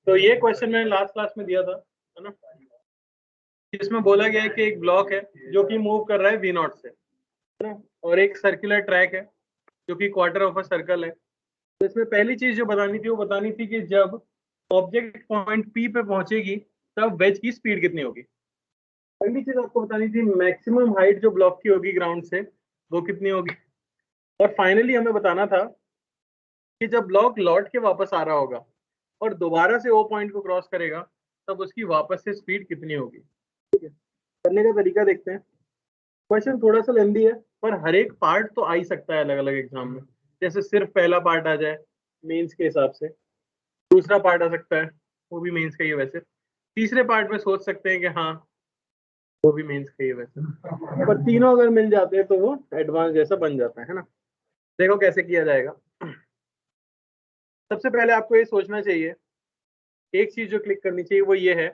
तो ये क्वेश्चन मैंने लास्ट क्लास में दिया था, है ना। इसमें बोला गया है कि एक ब्लॉक है जो कि मूव कर रहा है वी नॉट से, है ना, और एक सर्कुलर ट्रैक है जो कि क्वार्टर ऑफ अ सर्कल है। तो इसमें पहली चीज जो बतानी थी वो बतानी थी कि जब ऑब्जेक्ट पॉइंट पी पे पहुंचेगी तब वेज की स्पीड कितनी होगी। पहली चीज आपको बतानी थी मैक्सिमम हाइट जो ब्लॉक की होगी ग्राउंड से वो कितनी होगी। और फाइनली हमें बताना था कि जब ब्लॉक लौट के वापस आ रहा होगा और दोबारा से ओ पॉइंट को क्रॉस करेगा तब उसकी वापस से स्पीड कितनी होगी। ठीक है, करने का तरीका देखते हैं। क्वेश्चन थोड़ा सा लेंदी है पर हर एक पार्ट तो आ ही सकता है अलग अलग एग्जाम में। जैसे सिर्फ पहला पार्ट आ जाए मेंस के हिसाब से, दूसरा पार्ट आ सकता है वो भी मेंस का ही है वैसे, तीसरे पार्ट में सोच सकते हैं कि हाँ वो भी मेंस का ही है वैसे, पर तीनों अगर मिल जाते हैं तो वो एडवांस जैसा बन जाता है ना। देखो कैसे किया जाएगा। सबसे पहले आपको ये सोचना चाहिए, एक चीज जो क्लिक करनी चाहिए वो ये है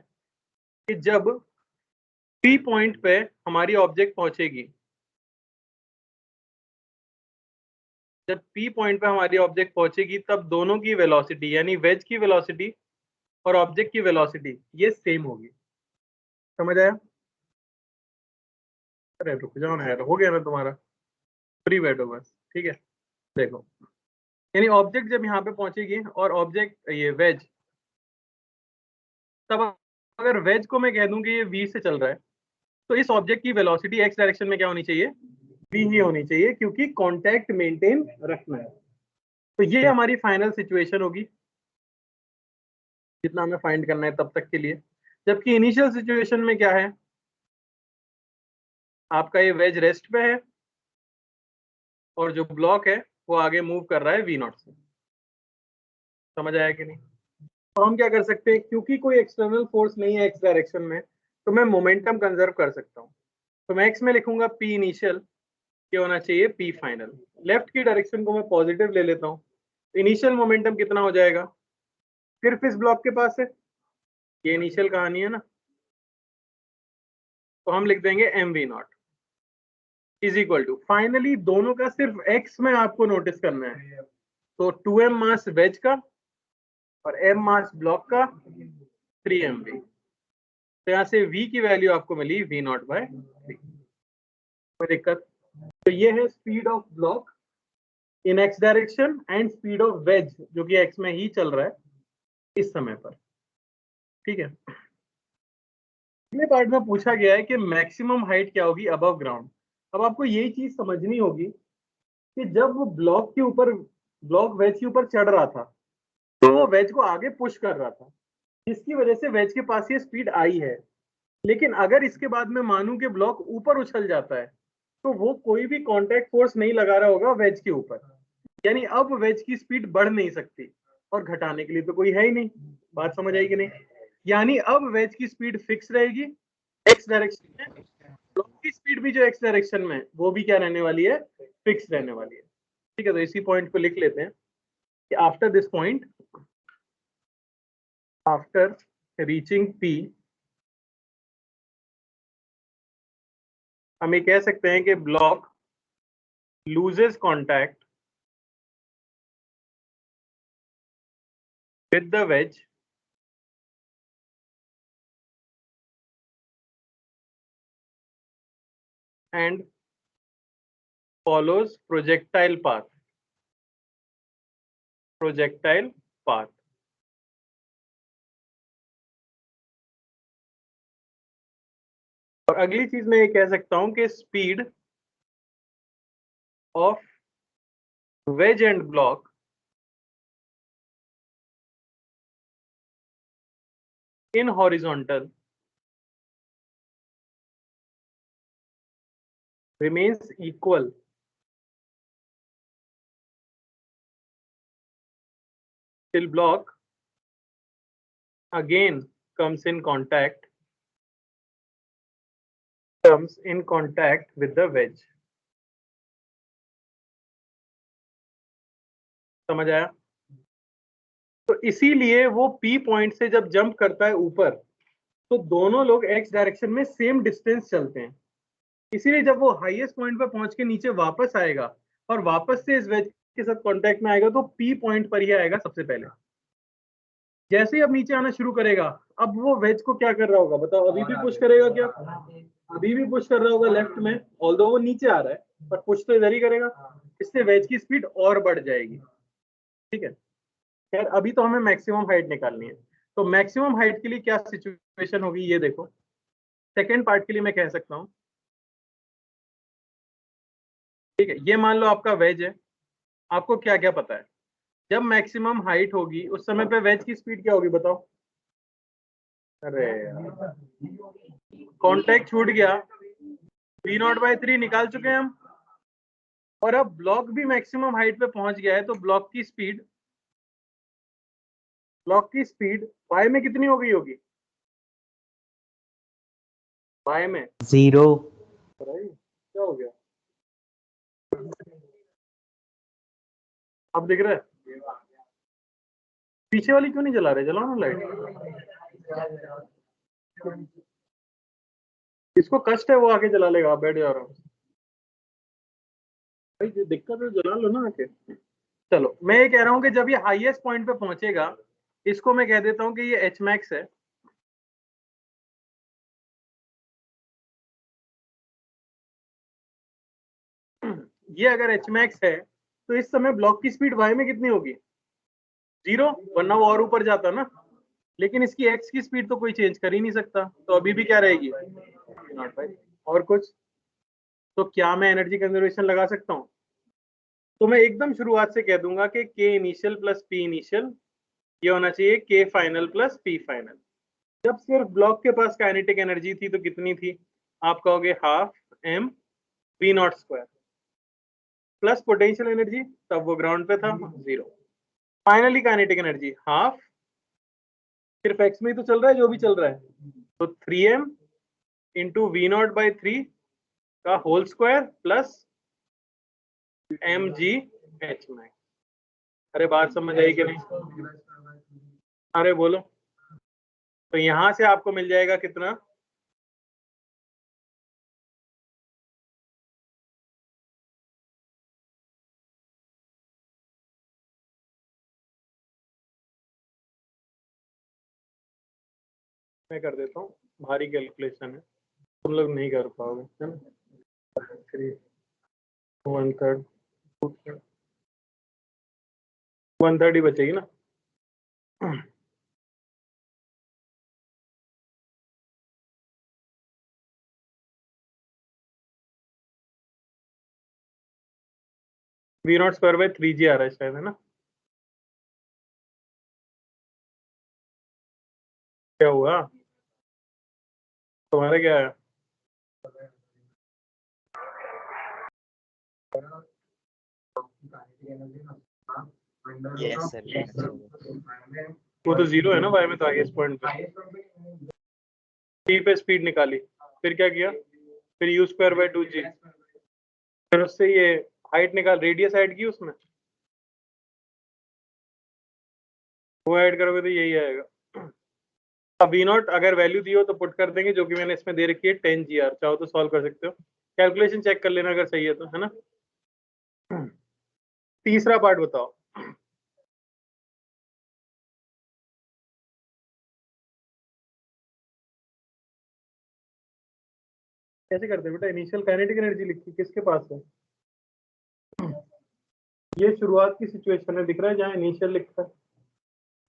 कि जब पी पॉइंट पे हमारी ऑब्जेक्ट पहुंचेगी, जब पी पॉइंट पे हमारी ऑब्जेक्ट पहुंचेगी तब दोनों की वेलोसिटी यानी वेज की वेलोसिटी और ऑब्जेक्ट की वेलोसिटी ये सेम होगी। समझ आया? अरे रुक जाओ ना यार, हो गया ना तुम्हारा, फ्री बैठो बस। ठीक है, देखो यानी ऑब्जेक्ट जब यहाँ पे पहुंचेगी और ऑब्जेक्ट ये वेज, तब अगर वेज को मैं कह दूं कि ये वी से चल रहा है तो इस ऑब्जेक्ट की वेलोसिटी एक्स डायरेक्शन में क्या होनी चाहिए, वी ही होनी चाहिए, क्योंकि कांटेक्ट मेंटेन रखना है। तो ये हमारी फाइनल सिचुएशन होगी जितना हमें फाइंड करना है तब तक के लिए। जबकि इनिशियल सिचुएशन में क्या है, आपका ये वेज रेस्ट पे है और जो ब्लॉक है वो आगे मूव कर रहा है वी नॉट से। समझ आया कि नहीं? तो हम क्या कर सकते हैं, क्योंकि कोई एक्सटर्नल फोर्स नहीं है एक्स डायरेक्शन में तो मैं मोमेंटम कंजर्व कर सकता हूँ। तो मैं एक्स में लिखूंगा पी इनिशियल, क्या होना चाहिए पी फाइनल। लेफ्ट की डायरेक्शन को मैं पॉजिटिव ले लेता हूँ, इनिशियल मोमेंटम कितना हो जाएगा सिर्फ इस ब्लॉक के पास है, ये इनिशियल कहानी है ना, तो हम लिख देंगे M V naught is equal to, finally दोनों का सिर्फ एक्स में आपको नोटिस करना है, तो 2m मास वेज का और m मास ब्लॉक का 3mv। तो यहाँ से v की वैल्यू आपको मिली v नॉट बाय 3। कोई दिक्कत? तो ये है speed of block in x direction and speed of ways जो कि एक्स में ही चल रहा है इस समय पर। ठीक है, अगले पार्ट में पूछा गया है कि मैक्सिमम हाइट क्या होगी अबव ग्राउंड। अब आपको यही चीज समझनी होगी कि जब वो ब्लॉक के ऊपर, ब्लॉक वेज के ऊपर चढ़ रहा था तो वो वेज को आगे पुश कर रहा था जिसकी वजह से वेज के पास ये स्पीड आई है। लेकिन अगर इसके बाद मैं मानूं कि ब्लॉक ऊपर उछल जाता है तो वो कोई भी कांटेक्ट फोर्स नहीं लगा रहा होगा वेज के ऊपर, यानी अब वेज की स्पीड बढ़ नहीं सकती और घटाने के लिए तो कोई है ही नहीं। बात समझ आई कि नहीं? यानी अब वेज की स्पीड फिक्स रहेगी एक्स डायरेक्शन में, ब्लॉक की स्पीड भी जो एक्स डायरेक्शन में वो भी क्या रहने वाली है, फिक्स रहने वाली है। ठीक है, तो इसी पॉइंट को लिख लेते हैं कि after this point, after reaching P, हम ये कह सकते हैं कि block loses contact with the wedge and follows projectile path, projectile path। और अगली चीज मैं ये कह सकता हूं कि speed of wedge and block in horizontal remains equal till block again comes in contact with the wedge। समझ आया? तो इसीलिए वो P पॉइंट से जब जंप करता है ऊपर तो दोनों लोग x डायरेक्शन में सेम डिस्टेंस चलते हैं। इसीलिए जब वो हाईएस्ट पॉइंट पर पहुंच के नीचे वापस आएगा और वापस से इस वेज के साथ कांटेक्ट में आएगा तो P पॉइंट पर ही आएगा सबसे पहले। जैसे ही अब नीचे आना शुरू करेगा, अब वो वेज को क्या कर रहा होगा बताओ? अभी भी पुश करेगा क्या? अभी भी पुश कर रहा होगा लेफ्ट में, ऑल्दो वो नीचे आ रहा है पर पुश तो इधर ही करेगा। इससे वेज की स्पीड और बढ़ जाएगी। ठीक है, खैर अभी तो हमें मैक्सिमम हाइट निकालनी है। तो मैक्सिमम हाइट के लिए क्या सिचुएशन होगी ये देखो। सेकेंड पार्ट के लिए मैं कह सकता हूँ, ठीक है, ये मान लो आपका वेज है। आपको क्या क्या पता है? जब मैक्सिमम हाइट होगी उस समय पे वेज की स्पीड क्या होगी बताओ? अरे कॉन्टैक्ट छूट गया, V0/3 निकाल चुके हैं हम। और अब ब्लॉक भी मैक्सिमम हाइट पे पहुंच गया है, तो ब्लॉक की स्पीड y में कितनी हो गई होगी? y में 0। क्या हो गया? अब दिख रहा है? पीछे वाली क्यों नहीं जला रहे? जलाओ ना लाइट। इसको कष्ट है, वो आके जला लेगा, आप बैठ जा रहा हूँ भाई, जो दिक्कत है जला लो ना आके। चलो मैं ये कह रहा हूँ कि जब ये हाईएस्ट पॉइंट पे पहुंचेगा, इसको मैं कह देता हूँ कि ये एच मैक्स है। ये अगर एच मैक्स है तो इस समय ब्लॉक की स्पीड y में कितनी होगी? 0, वरना वो और ऊपर जाता ना। लेकिन इसकी x की स्पीड तो कोई चेंज कर ही नहीं सकता, तो अभी भी क्या रहेगी? Not by. और कुछ? तो क्या मैं एनर्जी कंजर्वेशन लगा सकता हूँ? तो मैं एकदम शुरुआत से कह दूंगा कि k initial plus p initial ये होना चाहिए k final plus p final. जब सिर्फ ब्लॉक के पास काइनेटिक एनर्जी थी तो कितनी थी? आप कहोगे half m v0² plus potential energy, तब वो ग्राउंड पे था 0। फाइनली काइनेटिक एनर्जी हाफ, सिर्फ x में ही तो चल रहा है जो भी चल रहा है, तो 3m इंटू V0/3 का whole square plus mg h max. अरे बात समझ आई कि नहीं? अरे बोलो। तो यहां से आपको मिल जाएगा कितना? मैं कर देता हूँ, भारी कैलकुलेशन है, तुम लोग नहीं कर पाओगे, है ना? 3 1/3 1/3 ही बचेगी ना। V0²/3g आ रहा है शायद, है ना? क्या हुआ तुम्हारा? क्या है? Yes sir, yes. वो तो 0 है ना y में, तो हाईएस्ट पॉइंट पे t पे स्पीड निकाली, फिर क्या किया? फिर u²/2g, फिर उससे ये हाइट निकाल, रेडियस ऐड की उसमें, वो ऐड करोगे तो यही आएगा। अब V0 अगर वैल्यू दी हो तो पुट कर देंगे, जो कि मैंने इसमें दे रखी है 10 GR, चाहो तो सॉल्व कर सकते हो, कैलकुलेशन चेक कर लेना अगर सही है तो, है ना? तीसरा पार्ट बताओ। कैसे करते हैं बेटा? इनिशियल काइनेटिक एनर्जी लिखी किसके पास है? ये शुरुआत की सिचुएशन है, दिख रहा है जहाँ इनिशियल लिखा है।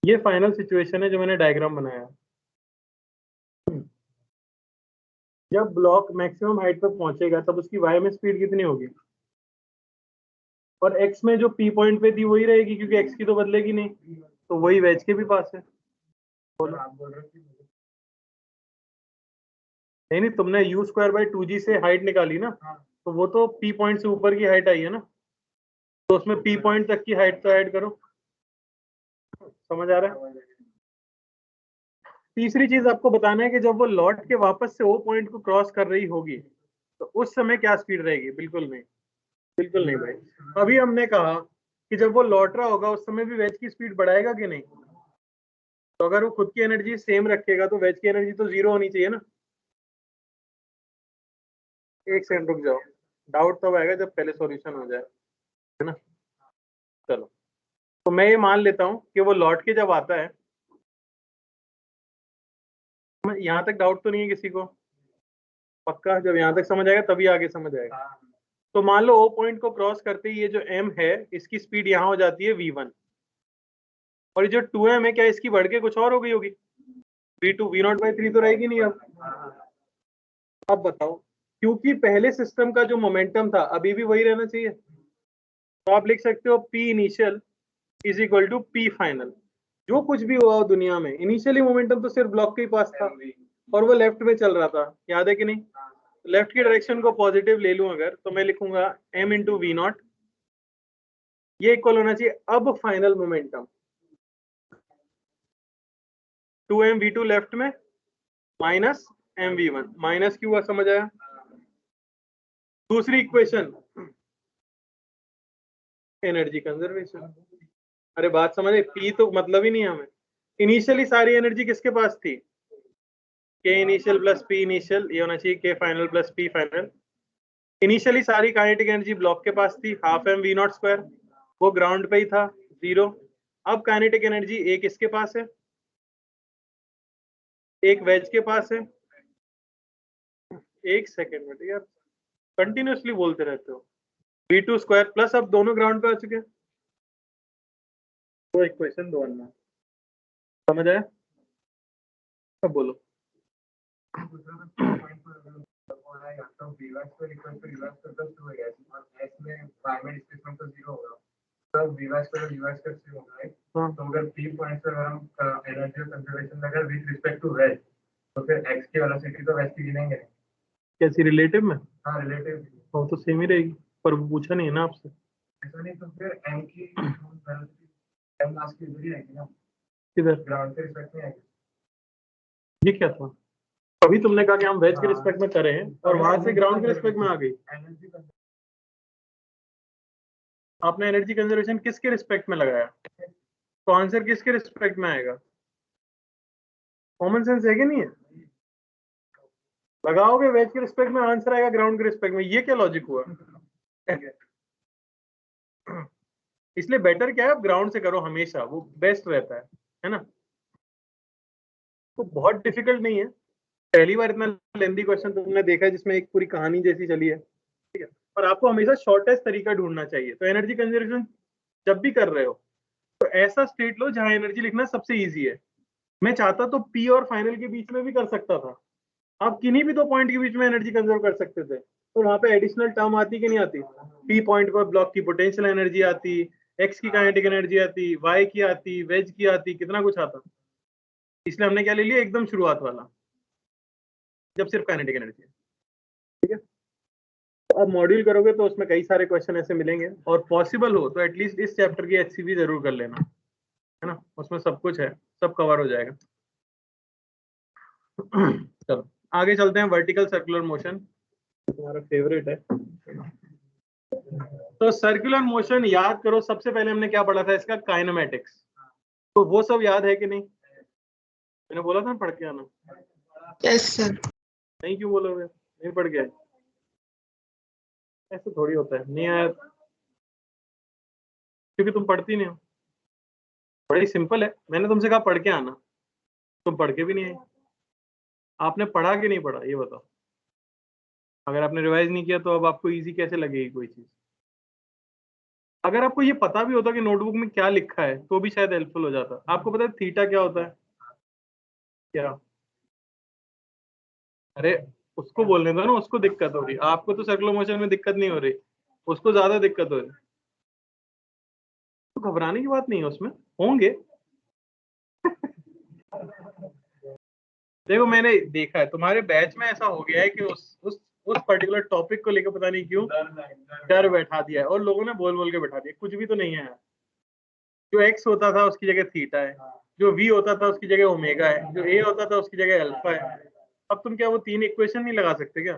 ये फाइनल सिचुएशन है जो मैंने डायग्राम बनाया। जब ब्लॉक मैक्सिमम हाइट पे पहुंचेगा तब उसकी y में स्पीड कितनी होगी? और x में जो p पॉइंट पे थी वही रहेगी, क्योंकि x की तो बदलेगी नहीं, तो वही वेज के भी पास है। नहीं नहीं, तुमने u²/2g से हाइट निकाली ना, तो वो तो p पॉइंट से ऊपर की हाइट आई है ना, तो उसमें p पॉइंट तक की हाइट तो ऐड करो। समझ आ रहा है? तीसरी चीज आपको बताना है कि जब वो लौट के वापस से ओ पॉइंट को क्रॉस कर रही होगी तो उस समय क्या स्पीड रहेगी? बिल्कुल नहीं, बिल्कुल नहीं भाई। अभी हमने कहा कि जब वो लौट रहा होगा उस समय भी वेज की स्पीड बढ़ाएगा कि नहीं? तो अगर वो खुद की एनर्जी सेम रखेगा तो वेज की एनर्जी तो 0 होनी चाहिए ना। एक सेकंड रुक जाओ, डाउट तब आएगा जब पहले सॉल्यूशन हो जाए, है ना? चलो, तो मैं ये मान लेता हूँ कि वो लौट के जब आता है यहाँ तक डाउट तो नहीं है किसी को? पक्का? जब यहाँ तक समझ आएगा तभी आगे समझ आएगा। तो मान लो ओ पॉइंट को क्रॉस करते ही ये जो m है इसकी स्पीड यहाँ हो जाती है v1, और ये जो 2m है क्या इसकी बढ़ के कुछ और हो गई होगी? v2 v0/3 तो रहेगी नहीं अब बताओ, क्योंकि पहले सिस्टम का जो मोमेंटम था अभी भी वही रहना चाहिए, तो आप लिख सकते हो p initial is equal to p final. जो कुछ भी हुआ हो दुनिया में, इनिशियली मोमेंटम तो सिर्फ ब्लॉक के ही पास था और वो लेफ्ट में चल रहा था, याद है कि नहीं? लेफ्ट की डायरेक्शन को पॉजिटिव ले लूं अगर, तो मैं लिखूंगा m इंटू वी नॉट, ये इक्वल होना चाहिए अब final momentum 2m v2 left में माइनस m v1, माइनस क्यों हुआ समझ आया? दूसरी इक्वेशन एनर्जी कंजर्वेशन। अरे बात समझे, p तो मतलब ही नहीं है हमें। इनिशियली सारी एनर्जी किसके पास थी? k initial plus p initial, ये होना चाहिए k final plus p final. Initially सारी काइनेटिक एनर्जी ब्लॉक के पास थी, half m v not square, वो ग्राउंड पे ही था 0। अब काइनेटिक एनर्जी एक इसके पास है, एक वेज के पास है। एक सेकेंड में यार, कंटिन्यूसली बोलते रहते हो। v2 स्क्वायर प्लस, अब दोनों ग्राउंड पे आ चुके हैं, तो इक्वेशन 2 अन्ना समझ आया? अब बोलो। हाँ। तो अगर p पॉइंट पर हम एनर्जी कंजर्वेशन लगा विद रिस्पेक्ट टू वेज, तो फिर x की वेलोसिटी तो वेज की गिनेंगे। कैसी रिलेटिव में? हाँ रिलेटिव। वो तो सेम ही रहेगी, पर वो पूछा नहीं है ना आपसे। ऐसा नहीं तो फिर m की वेलोसिटी m मास की दूरी रहेगी ना, किधर? ग्राउंड के रिस्पेक्ट में आएगी। ये क्या था? अभी तुमने कहा कि हम वेज के रिस्पेक्ट में करें और वहां से ग्राउंड के रिस्पेक्ट में आ गई। आपने एनर्जी कंजर्वेशन किसके रिस्पेक्ट में लगाया? तो आंसर किसके रिस्पेक्ट में आएगा? कॉमन सेंस है कि नहीं है? लगाओगे वेज के रिस्पेक्ट में, आंसर आएगा ग्राउंड के रिस्पेक्ट में। ये क्या लॉजिक हुआ? इसलिए बेटर क्या है, आप ग्राउंड से करो हमेशा, वो बेस्ट रहता है ना? तो बहुत डिफिकल्ट नहीं है। पहली बार इतना लेंथी क्वेश्चन तुमने देखा है जिसमें एक पूरी कहानी जैसी चली है, ठीक है? पर आपको हमेशा शॉर्टेस्ट तरीका ढूंढना चाहिए। तो एनर्जी कंजर्वेशन जब भी कर रहे हो तो ऐसा स्टेट लो जहां एनर्जी लिखना सबसे इजी है। मैं चाहता तो पी और फाइनल के बीच में भी कर सकता था, आप किन्हीं भी दो पॉइंट के बीच में एनर्जी कंजर्व कर सकते थे, तो वहां पे एडिशनल टर्म आती कि नहीं आती? पी पॉइंट पर ब्लॉक की पोटेंशियल एनर्जी आती, एक्स की काइनेटिक एनर्जी आती, वाई की आती, वेज की आती, कितना कुछ आता। इसलिए हमने क्या ले लिया, एकदम शुरुआत वाला, जब सिर्फ काइनेटिक एनर्जी है। ठीक है, तो अब मॉड्यूल करोगे तो उसमें कई सारे क्वेश्चन ऐसे मिलेंगे, और पॉसिबल हो तो एटलीस्ट इस चैप्टर की एचसीवी जरूर कर लेना, है ना? उसमें सब कुछ है, सब कवर हो जाएगा। चलो आगे चलते हैं। वर्टिकल सर्कुलर मोशन तुम्हारा फेवरेट है। तो सर्कुलर मोशन याद करो, सबसे पहले हमने क्या पढ़ा था इसका? काइनेमेटिक्स। तो वो सब याद है कि नहीं? मैंने बोला था पढ़ के आना। Yes sir. नहीं क्यों बोलोगे? नहीं पढ़ गया? ऐसे थोड़ी होता है, नहीं आया क्योंकि तुम पढ़ती नहीं हो। बड़ी सिंपल है, मैंने तुमसे कहा पढ़ के आना, तुम पढ़ के भी नहीं आए। आपने पढ़ा कि नहीं पढ़ा ये बताओ? अगर आपने रिवाइज नहीं किया तो अब आपको इजी कैसे लगेगी कोई चीज? अगर आपको ये पता भी होता कि नोटबुक में क्या लिखा है तो भी शायद हेल्पफुल हो जाता। आपको पता है थीटा क्या होता है? क्या? अरे उसको बोलने दो ना, उसको दिक्कत हो रही, आपको तो सर्कुलर मोशन में दिक्कत नहीं हो रही, उसको ज्यादा दिक्कत हो रही। तो घबराने की बात नहीं है, उसमें होंगे। देखो मैंने देखा है तुम्हारे बैच में ऐसा हो गया है कि उस पर्टिकुलर टॉपिक को लेकर पता नहीं क्यों डर बैठा दिया है, और लोगों ने बोल बोल के बैठा दिया। कुछ भी तो नहीं है। जो एक्स होता था उसकी जगह थीटा है, जो वी होता था उसकी जगह ओमेगा है, जो ए होता था उसकी जगह अल्फा है। अब तुम क्या वो तीन इक्वेशन नहीं लगा सकते क्या?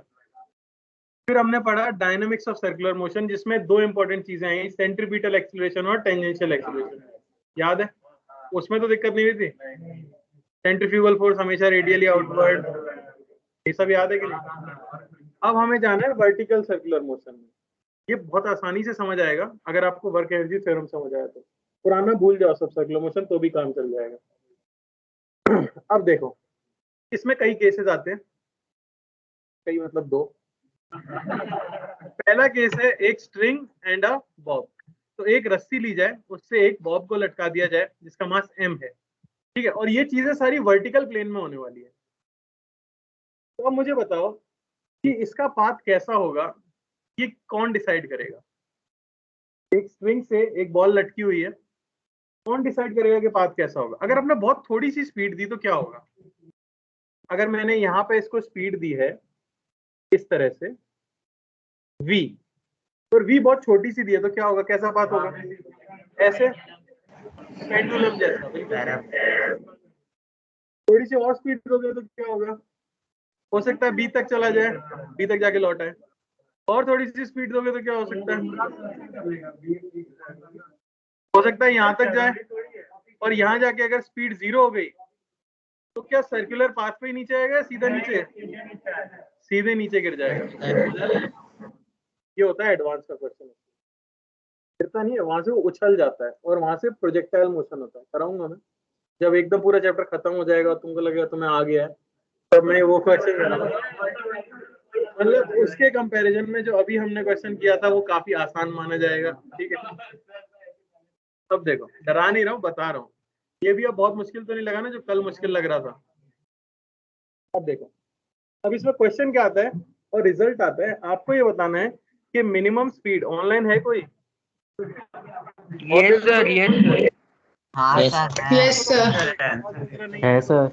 फिर हमने पढ़ा डायनामिक्स ऑफ सर्कुलर मोशन, जिसमें दो इंपॉर्टेंट चीजें आई, सेंट्रीपिटल एक्सीलरेशन और टेंजेंशियल एक्सीलरेशन। याद है? उसमें तो दिक्कत नहीं हुई थी। सेंट्रीफ्यूगल फोर्स हमेशा रेडियली आउटवर्ड, ये सब याद है कि नहीं? अब हमें जाना है वर्टिकल सर्कुलर मोशन में। ये बहुत आसानी से समझ आएगा अगर आपको वर्क एनर्जी थ्योरम समझ आया तो। पुराना भूल जाओ सब सर्कुलर मोशन, तो भी काम चल जाएगा। अब देखो इसमें कई केसेस आते हैं, कई मतलब दो। पहला केस है एक स्ट्रिंग एंड अ बॉब। तो एक रस्सी ली जाए, उससे एक बॉब को लटका दिया जाए जिसका मास m है, ठीक है, और ये चीजें सारी वर्टिकल प्लेन में होने वाली है। तो अब मुझे बताओ कि इसका पाथ कैसा होगा, ये कौन डिसाइड करेगा? एक स्ट्रिंग से एक बॉल लटकी हुई है, कौन डिसाइड करेगा कि पाथ कैसा होगा? अगर आपने बहुत थोड़ी सी स्पीड दी तो क्या होगा? अगर मैंने यहाँ पे इसको स्पीड दी है इस तरह से v, और v बहुत छोटी सी दी है, तो क्या होगा, कैसा पाथ होगा? ऐसे, पेंडुलम जैसा। बिल्कुल। थोड़ी सी और स्पीड दोगे तो क्या होगा? हो सकता है b तक चला जाए, b तक जाके लौट आए। और थोड़ी सी स्पीड दोगे तो क्या हो सकता है? हो सकता है यहाँ तक जाए, और यहाँ जाके अगर स्पीड 0 हो गई तो क्या सर्कुलर पाथ पे ही नीचे आएगा या सीधा नीचे? सीधे नीचे गिर जाएगा। ये होता है एडवांस का क्वेश्चन। गिरता नहीं है, वहां से वो उछल जाता है और वहां से प्रोजेक्टाइल मोशन होता है। कराऊंगा मैं, जब एकदम पूरा चैप्टर खत्म हो जाएगा और तुमको लगेगा तुम्हें आ गया है, तब मैं वो क्वेश्चन कराऊंगा। मतलब उसके कंपैरिजन में जो अभी हमने क्वेश्चन किया था वो काफी आसान माना जाएगा, ठीक है। अब देखो, डरा नहीं रहा हूँ, बता रहा हूँ। ये भी अब बहुत मुश्किल तो नहीं लगा ना जो कल मुश्किल लग रहा था? अब देखो, अब इसमें क्वेश्चन क्या आता है और रिजल्ट आता है। आपको ये बताना है कि मिनिमम स्पीड ऑनलाइन है कोई? Yes sir, yes sir. हाँ Yes. Sir yes sir. है सर।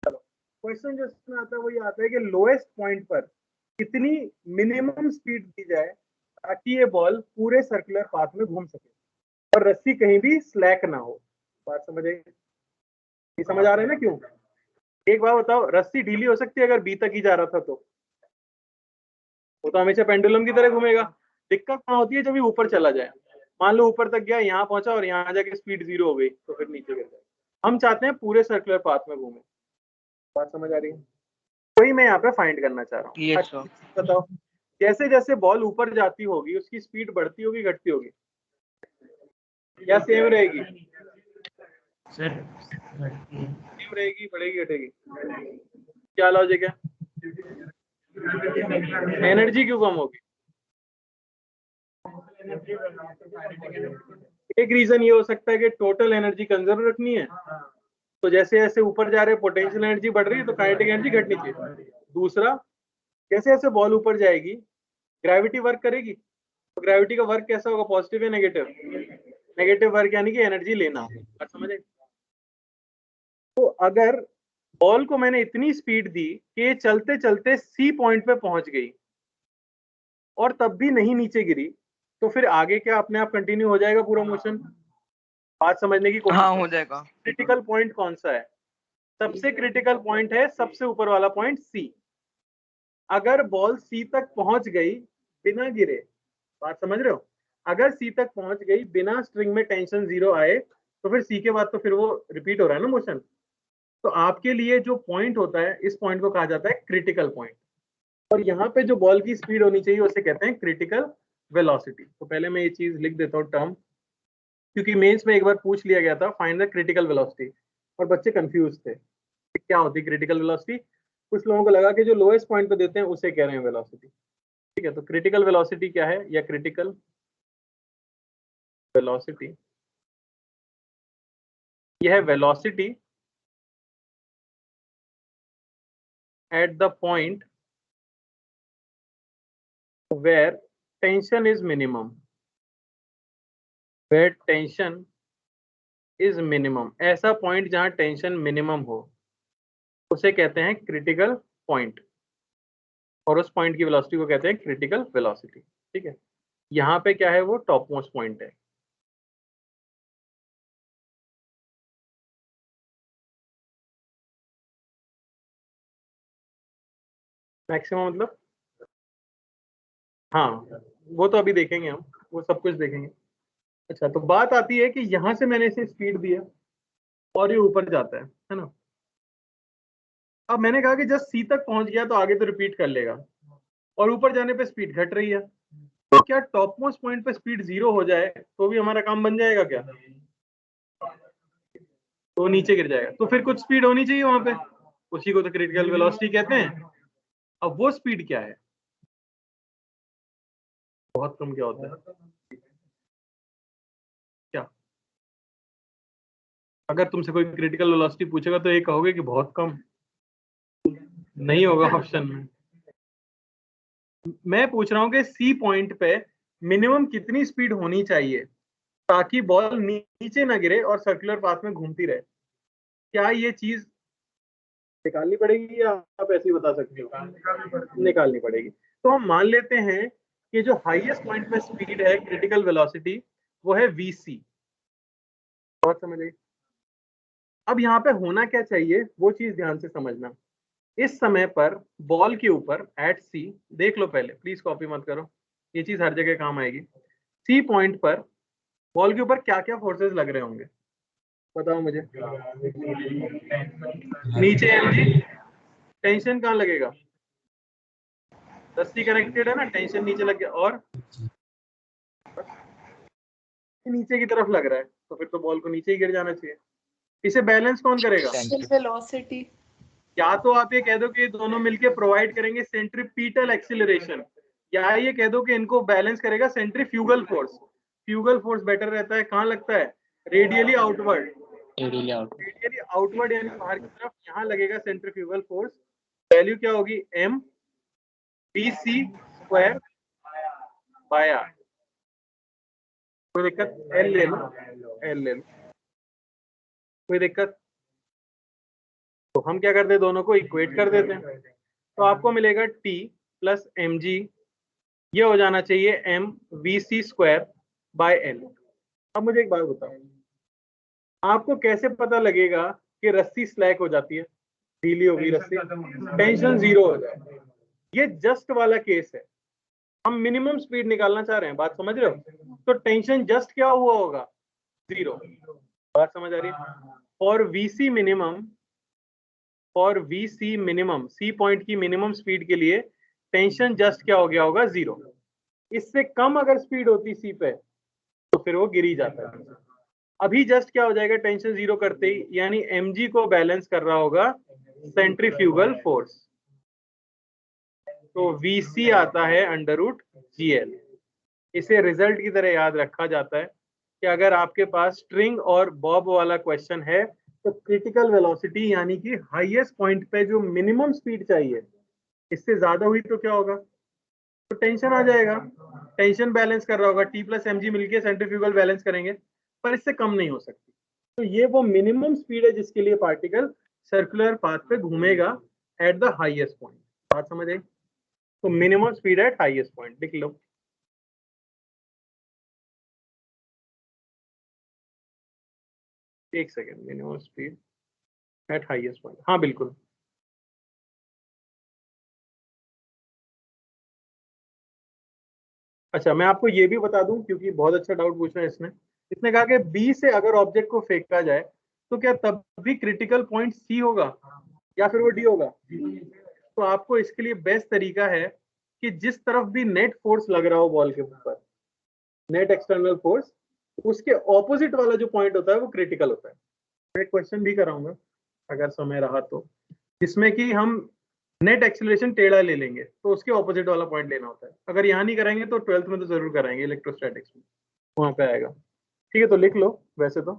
क्वेश्चन जो इसमें आता है वो ये आता है कि लोएस्ट पॉइंट पर कितनी मिनिमम स्पीड दी जाए ताकि ये बॉल पूरे सर्कुलर पाथ में घूम सके और रस्सी कहीं भी स्लैक ना हो। बात समझ आई? ये समझ आ रहा है ना क्यों? एक बात बताओ, रस्सी ढीली हो सकती है अगर बी तक ही जा रहा था तो? वो तो हमेशा पेंडुलम की तरह घूमेगा। दिक्कत कहाँ होती है? जब ये ऊपर चला जाए, मान लो ऊपर तक गया, यहाँ पहुंचा और यहाँ जाके स्पीड 0 हो गई तो फिर नीचे गिर जाए। हम चाहते हैं पूरे सर्कुलर पाथ में घूमे। बात समझ आ रही है? वही मैं यहाँ पे फाइंड करना चाह रहा हूँ। Yes, sir. बताओ, जैसे जैसे बॉल ऊपर जाती होगी उसकी स्पीड बढ़ती होगी घटती होगी, या सेम रहेगी? सर सेम रहेगी, बढ़ेगी घटेगी? क्या लॉजिक है? एनर्जी क्यों कम होगी? एक रीजन ये हो सकता है कि टोटल एनर्जी कंजर्व रखनी है, तो जैसे जैसे ऊपर जा रहे हैं पोटेंशियल एनर्जी बढ़ रही है तो काइनेटिक एनर्जी घटनी चाहिए। दूसरा, जैसे जैसे बॉल ऊपर जाएगी ग्रेविटी वर्क करेगी, तो ग्रेविटी का वर्क कैसा होगा, पॉजिटिव या नेगेटिव? नेगेटिव वर्क यानी कि एनर्जी लेना। बात समझ आई? तो अगर बॉल को मैंने इतनी स्पीड दी कि चलते चलते सी पॉइंट पे पहुंच गई और तब भी नहीं नीचे गिरी, तो फिर आगे क्या अपने आप कंटिन्यू हो जाएगा पूरा मोशन? बात समझने की कोशिश। हाँ, हो जाएगा। क्रिटिकल पॉइंट कौन सा है? सबसे क्रिटिकल पॉइंट है सबसे ऊपर वाला पॉइंट सी। अगर बॉल सी तक पहुंच गई बिना गिरे, बात समझ रहे हो, अगर सी तक पहुंच गई बिना स्ट्रिंग में टेंशन 0 आए, तो फिर सी के बाद तो फिर वो रिपीट हो रहा है ना मोशन। तो आपके लिए जो पॉइंट होता है, इस पॉइंट को कहा जाता है क्रिटिकल पॉइंट। और यहाँ पे जो बॉल की स्पीड होनी चाहिए उसे कहते हैं क्रिटिकल वेलोसिटी। तो पहले मैं ये चीज लिख देता हूँ टर्म, क्योंकि मेंस में एक बार पूछ लिया गया था फाइंड द क्रिटिकल वेलोसिटी और बच्चे कंफ्यूज थे कि क्या होती है क्रिटिकल वेलोसिटी। कुछ लोगों को लगा कि जो लोएस्ट पॉइंट पे देते हैं उसे कह रहे हैं वेलोसिटी। ठीक है, तो क्रिटिकल वेलोसिटी क्या है, या क्रिटिकल वेलोसिटी, यह है velocity at the point where tension is minimum, where tension is minimum, ऐसा पॉइंट जहां टेंशन मिनिमम हो उसे कहते हैं क्रिटिकल पॉइंट, और उस पॉइंट की वेलोसिटी को कहते हैं क्रिटिकल वेलोसिटी। ठीक है, यहाँ पे क्या है, वो टॉप मोस्ट पॉइंट है। मैक्सिमम मतलब, हाँ वो तो अभी देखेंगे हम, वो सब कुछ देखेंगे। अच्छा, तो बात आती है कि यहां से मैंने इसे स्पीड दी है और ये ऊपर जाता है ना। अब मैंने कहा कि जब सी तक पहुंच गया तो आगे तो रिपीट कर लेगा, और ऊपर जाने पे स्पीड घट रही है, तो क्या टॉप मोस्ट पॉइंट पे स्पीड 0 हो जाए तो भी हमारा काम बन जाएगा क्या? तो नीचे गिर जाएगा, तो फिर कुछ स्पीड होनी चाहिए वहां पे। उसी को तो क्रिटिकल वेलोसिटी कहते हैं। अब वो स्पीड क्या है? बहुत कम क्या होता है? क्या अगर तुमसे कोई क्रिटिकल वेलोसिटी पूछेगा तो ये कहोगे कि बहुत कम? नहीं होगा ऑप्शन में। मैं पूछ रहा हूं कि सी पॉइंट पे मिनिमम कितनी स्पीड होनी चाहिए ताकि बॉल नीचे ना गिरे और सर्कुलर पाथ में घूमती रहे। क्या ये चीज निकालनी पड़ेगी या आप ऐसे ही बता सकते हो? निकालनी पड़ेगी। तो हम मान लेते हैं कि जो हाईएस्ट पॉइंट पे स्पीड है क्रिटिकल वेलोसिटी वो है वीसी। बहुत समझ गए? अब यहाँ पे होना क्या चाहिए वो चीज ध्यान से समझना। इस समय पर बॉल के ऊपर एट सी, देख लो पहले, प्लीज कॉपी मत करो, ये चीज हर जगह काम आएगी। सी पॉइंट पर बॉल के ऊपर क्या क्या फोर्सेस लग रहे होंगे बताओ मुझे। नीचे एमजी, टेंशन कहाँ लगेगा? रस्सी कनेक्टेड है ना, टेंशन नीचे लग गया, और नीचे की तरफ लग रहा है तो फिर तो बॉल को नीचे ही गिर जाना चाहिए। इसे बैलेंस कौन करेगा? वेलोसिटी। या तो आप ये कह दो कि दोनों मिलके प्रोवाइड करेंगे सेंट्रीपीटल एक्सीलरेशन, या ये कह दो कि इनको बैलेंस करेगा centrifugal force. Fugal force better रहता है, कहाँ लगता है? Radially outward. रेडियली आउटवर्ड यानी बाहर की तरफ, यहाँ लगेगा सेंट्रीफ्यूगल फोर्स। वैल्यू क्या होगी? M B C square by R. कोई दिक्कत? एल ले लो, एल ले लो, कोई दिक्कत? तो हम क्या करते हैं, दोनों को इक्वेट कर देते हैं। तो आपको मिलेगा टी प्लस एम जी, ये हो जाना चाहिए M V C square by L. अब मुझे एक बात बताओ, आपको कैसे पता लगेगा कि रस्सी स्लैक हो जाती है, ढीली होगी रस्सी, टेंशन जीरो हो जाए? ये जस्ट वाला केस है। हम मिनिमम स्पीड निकालना चाह रहे हैं, बात समझ रहे हो? तो टेंशन जस्ट क्या हुआ होगा? जीरो। बात समझ आ रही है? For VC minimum, for VC minimum, C point की मिनिमम स्पीड के लिए टेंशन जस्ट क्या हो गया होगा? जीरो। इससे कम अगर स्पीड होती सी पे तो फिर वो गिर ही जाता है। अभी जस्ट क्या हो जाएगा टेंशन जीरो करते ही, यानी mg को बैलेंस कर रहा होगा सेंट्रीफ्यूगल फोर्स। तो vc आता है अंडर रूट gl। इसे रिजल्ट की तरह याद रखा जाता है कि अगर आपके पास स्ट्रिंग और बॉब वाला क्वेश्चन है तो क्रिटिकल वेलोसिटी यानी कि हाईएस्ट पॉइंट पे जो मिनिमम स्पीड चाहिए, इससे ज्यादा हुई तो क्या होगा? तो टेंशन आ जाएगा। टेंशन बैलेंस कर रहा होगा, टी प्लस एम जी मिलकर सेंट्रीफ्यूगल बैलेंस करेंगे, पर इससे कम नहीं हो सकती। तो ये वो मिनिमम स्पीड है जिसके लिए पार्टिकल सर्कुलर पाथ पे घूमेगा एट द हाईएस्ट पॉइंट। बात समझ आई? तो minimum speed at highest point लिख लो। एक second, minimum speed at highest point, हाँ बिल्कुल। अच्छा, मैं आपको ये भी बता दूं क्योंकि बहुत अच्छा डाउट पूछा है इसने। इसने कहा कि बी से अगर ऑब्जेक्ट को फेंका जाए तो क्या तब भी क्रिटिकल पॉइंट सी होगा या फिर वो डी होगा? तो आपको इसके लिए बेस्ट तरीका है कि जिस तरफ भी नेट फोर्स लग रहा हो बॉल के ऊपर, नेट एक्सटर्नल फोर्स, उसके ऑपोजिट वाला जो पॉइंट होता है वो क्रिटिकल होता है। मैं क्वेश्चन भी कराऊंगा अगर समय रहा तो, जिसमें कि हम नेट एक्सीलरेशन टेढ़ा ले लेंगे तो उसके ऑपोजिट वाला पॉइंट लेना होता है। अगर यहाँ नहीं कराएंगे तो 12th में तो जरूर कराएंगे, इलेक्ट्रोस्टैटिक्स में वहां पे आएगा। ठीक है, तो लिख लो वैसे तो,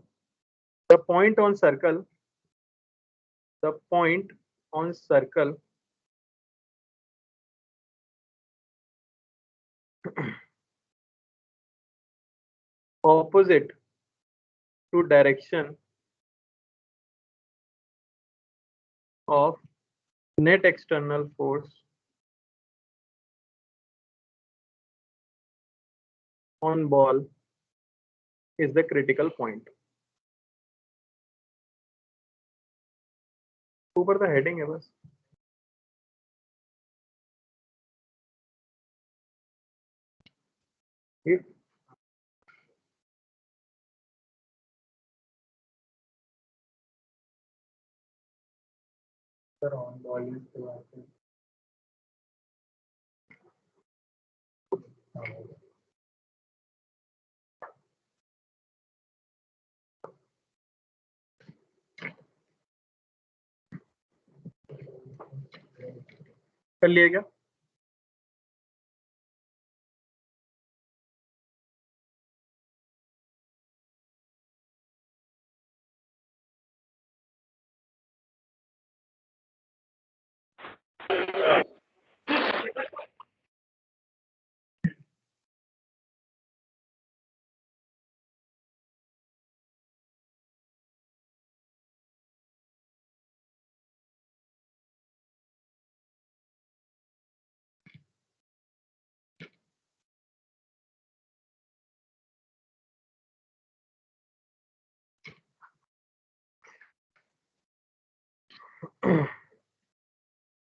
the point on circle, the point on circle opposite to direction of net external force on ball is the critical point. ऊपर तो हेडिंग है बस। ठीक, सर ऑन बॉल यूज करवाते हैं। कर लिया क्या?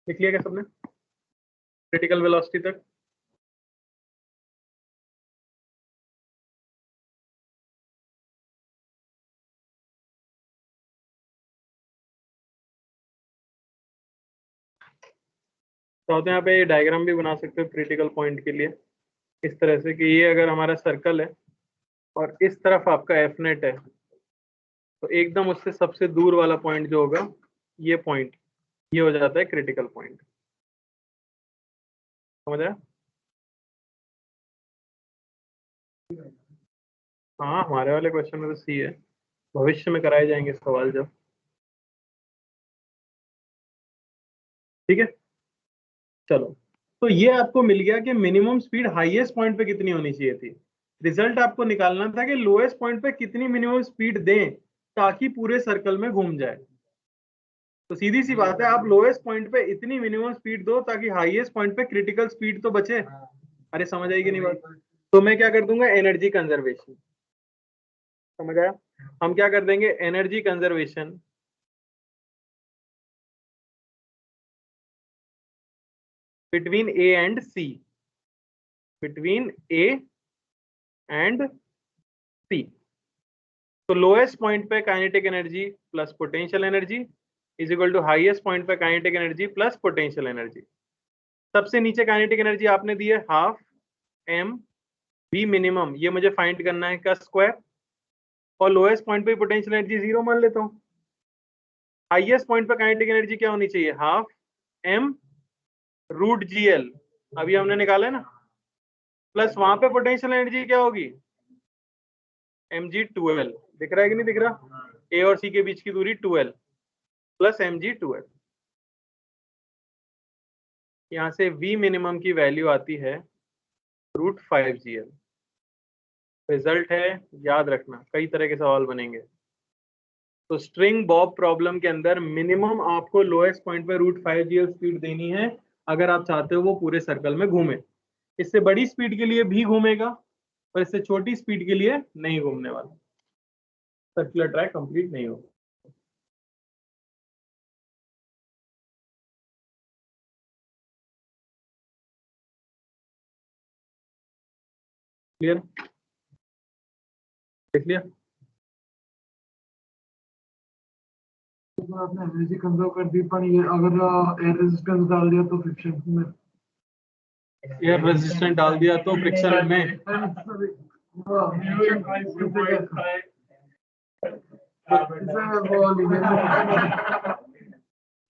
लिख लिया क्या सबने क्रिटिकल वेलोसिटी तक? तो यहाँ पे डायग्राम भी बना सकते हो क्रिटिकल पॉइंट के लिए इस तरह से कि ये अगर हमारा सर्कल है और इस तरफ आपका एफ नेट है, तो एकदम उससे सबसे दूर वाला पॉइंट जो होगा ये पॉइंट, ये हो जाता है क्रिटिकल पॉइंट। समझ आया? हाँ, हमारे वाले क्वेश्चन में तो सी है, भविष्य में कराए जाएंगे सवाल जब। ठीक है, चलो। तो ये आपको मिल गया कि मिनिमम स्पीड हाईएस्ट पॉइंट पे कितनी होनी चाहिए थी। रिजल्ट आपको निकालना था कि लोएस्ट पॉइंट पे कितनी मिनिमम स्पीड दें ताकि पूरे सर्कल में घूम जाए। तो सीधी सी बात है, आप लोएस्ट पॉइंट पे इतनी मिनिमम स्पीड दो ताकि हाईएस्ट पॉइंट पे क्रिटिकल स्पीड तो बचे। अरे समझ आएगी नहीं बात? तो मैं क्या कर दूंगा, एनर्जी कंजर्वेशन। समझ आया? हम क्या कर देंगे, energy conservation between A and C, between A and C. तो लोएस्ट पॉइंट पे kinetic energy plus potential energy is equal to highest point पे kinetic energy plus potential energy. सबसे नीचे काइनेटिक एनर्जी आपने दी है हाफ एम वी मिनिमम, ये मुझे find करना है का स्क्वायर, और लोएस्ट पॉइंट पे पोटेंशियल एनर्जी 0 मान लेता हूँ। हाईएस्ट पॉइंट पे काइनेटिक एनर्जी क्या होनी चाहिए, half M root G L, अभी हमने निकाला है ना, प्लस वहां पे पोटेंशियल एनर्जी क्या होगी, mg 2l। दिख रहा है कि नहीं दिख रहा? ए और सी के बीच की दूरी 2l प्लस mg 2l। यहां से v मिनिमम की वैल्यू आती है √5gl। रिजल्ट है, याद रखना, कई तरह के सवाल बनेंगे। तो स्ट्रिंग बॉब प्रॉब्लम के अंदर मिनिमम आपको लोएस्ट पॉइंट पे √5gl स्पीड देनी है अगर आप चाहते हो वो पूरे सर्कल में घूमे। इससे बड़ी स्पीड के लिए भी घूमेगा और इससे छोटी स्पीड के लिए नहीं घूमने वाला, सर्कुलर ट्रैक कंप्लीट नहीं होगा। क्लियर? देख लिया? आपने एनर्जी कंजर्व कर दी, पर ये अगर एयर रेजिस्टेंस डाल दिया तो फ्रिक्शन में, एयर रेजिस्टेंट डाल दिया तो फ्रिक्शन में,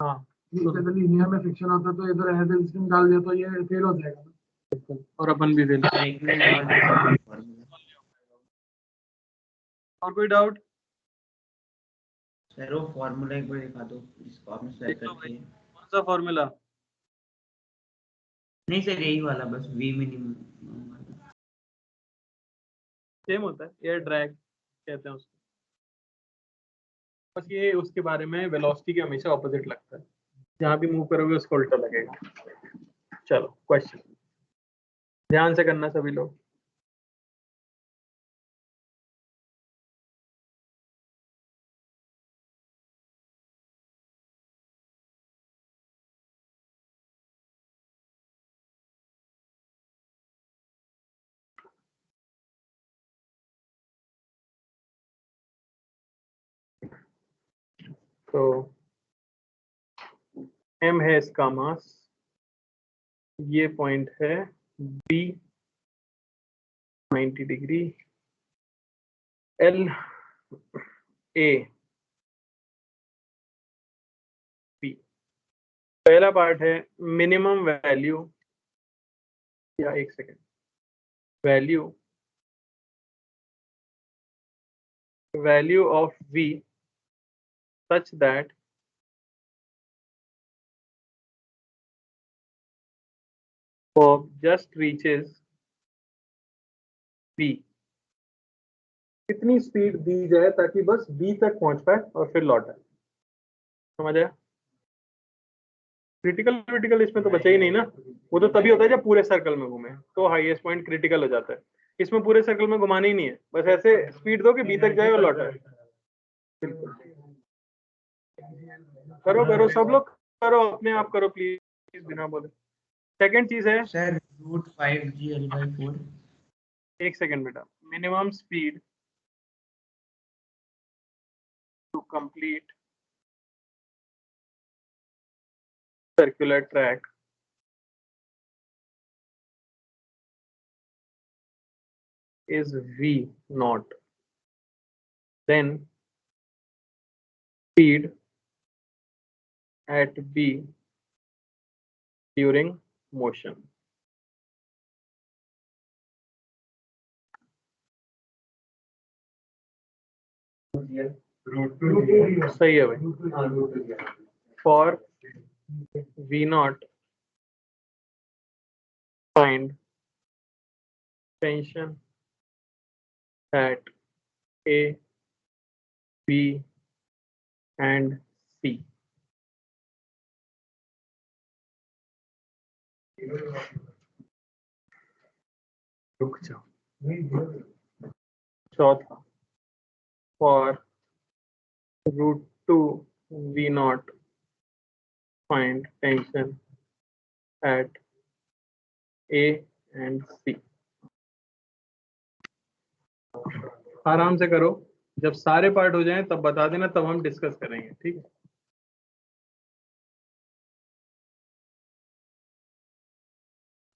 हाँ लीनियर में फ्रिक्शन होता है तो इधर एयर रेजिस्टेंस डाल दिया तो ये फेल हो जाएगा। और अपन भी फेल। एक मिनट और कोई डाउट? सर वो फॉर्मूला एक बार दिखा दो जिसको आपने सेट करके। कौन सा फॉर्मूला? नहीं सर यही वाला बस वी मिनिमम। सेम होता है, एयर ड्रैग कहते हैं उसको, बस ये उसके बारे में वेलोसिटी के हमेशा ऑपोजिट लगता है, जहां भी मूव करोगे उसको उल्टा लगेगा। चलो क्वेश्चन ध्यान से करना सभी लोग। तो m है इसका मास, ये पॉइंट है b 90 degree, l a b, पहला पार्ट है मिनिमम वैल्यू, या एक second, value of v such that curve just reaches b, कितनी स्पीड दी जाए ताकि बस b तक पहुंच पाए और फिर लौट आए। समझ आया? क्रिटिकल इसमें तो बचा ही नहीं ना, वो तो तभी होता है जब पूरे सर्कल में घूमे तो हाईएस्ट पॉइंट क्रिटिकल हो जाता है। इसमें पूरे सर्कल में घुमाना ही नहीं है, बस ऐसे स्पीड दो कि बी तक जाए और लौट आए। बिल्कुल करो करो, सब लोग करो, अपने आप करो प्लीज, बिना बोले। सेकंड चीज है, सर √5gl/4 एक सेकंड बेटा, minimum speed to complete circular track is v naught, then speed at b during motion। सही है भाई। For v naught find tension at a, b and c। रुक जाओ, चौथा for √2 v naught find tension at a and c। आराम से करो, जब सारे पार्ट हो जाएं तब बता देना, तब हम डिस्कस करेंगे, ठीक है?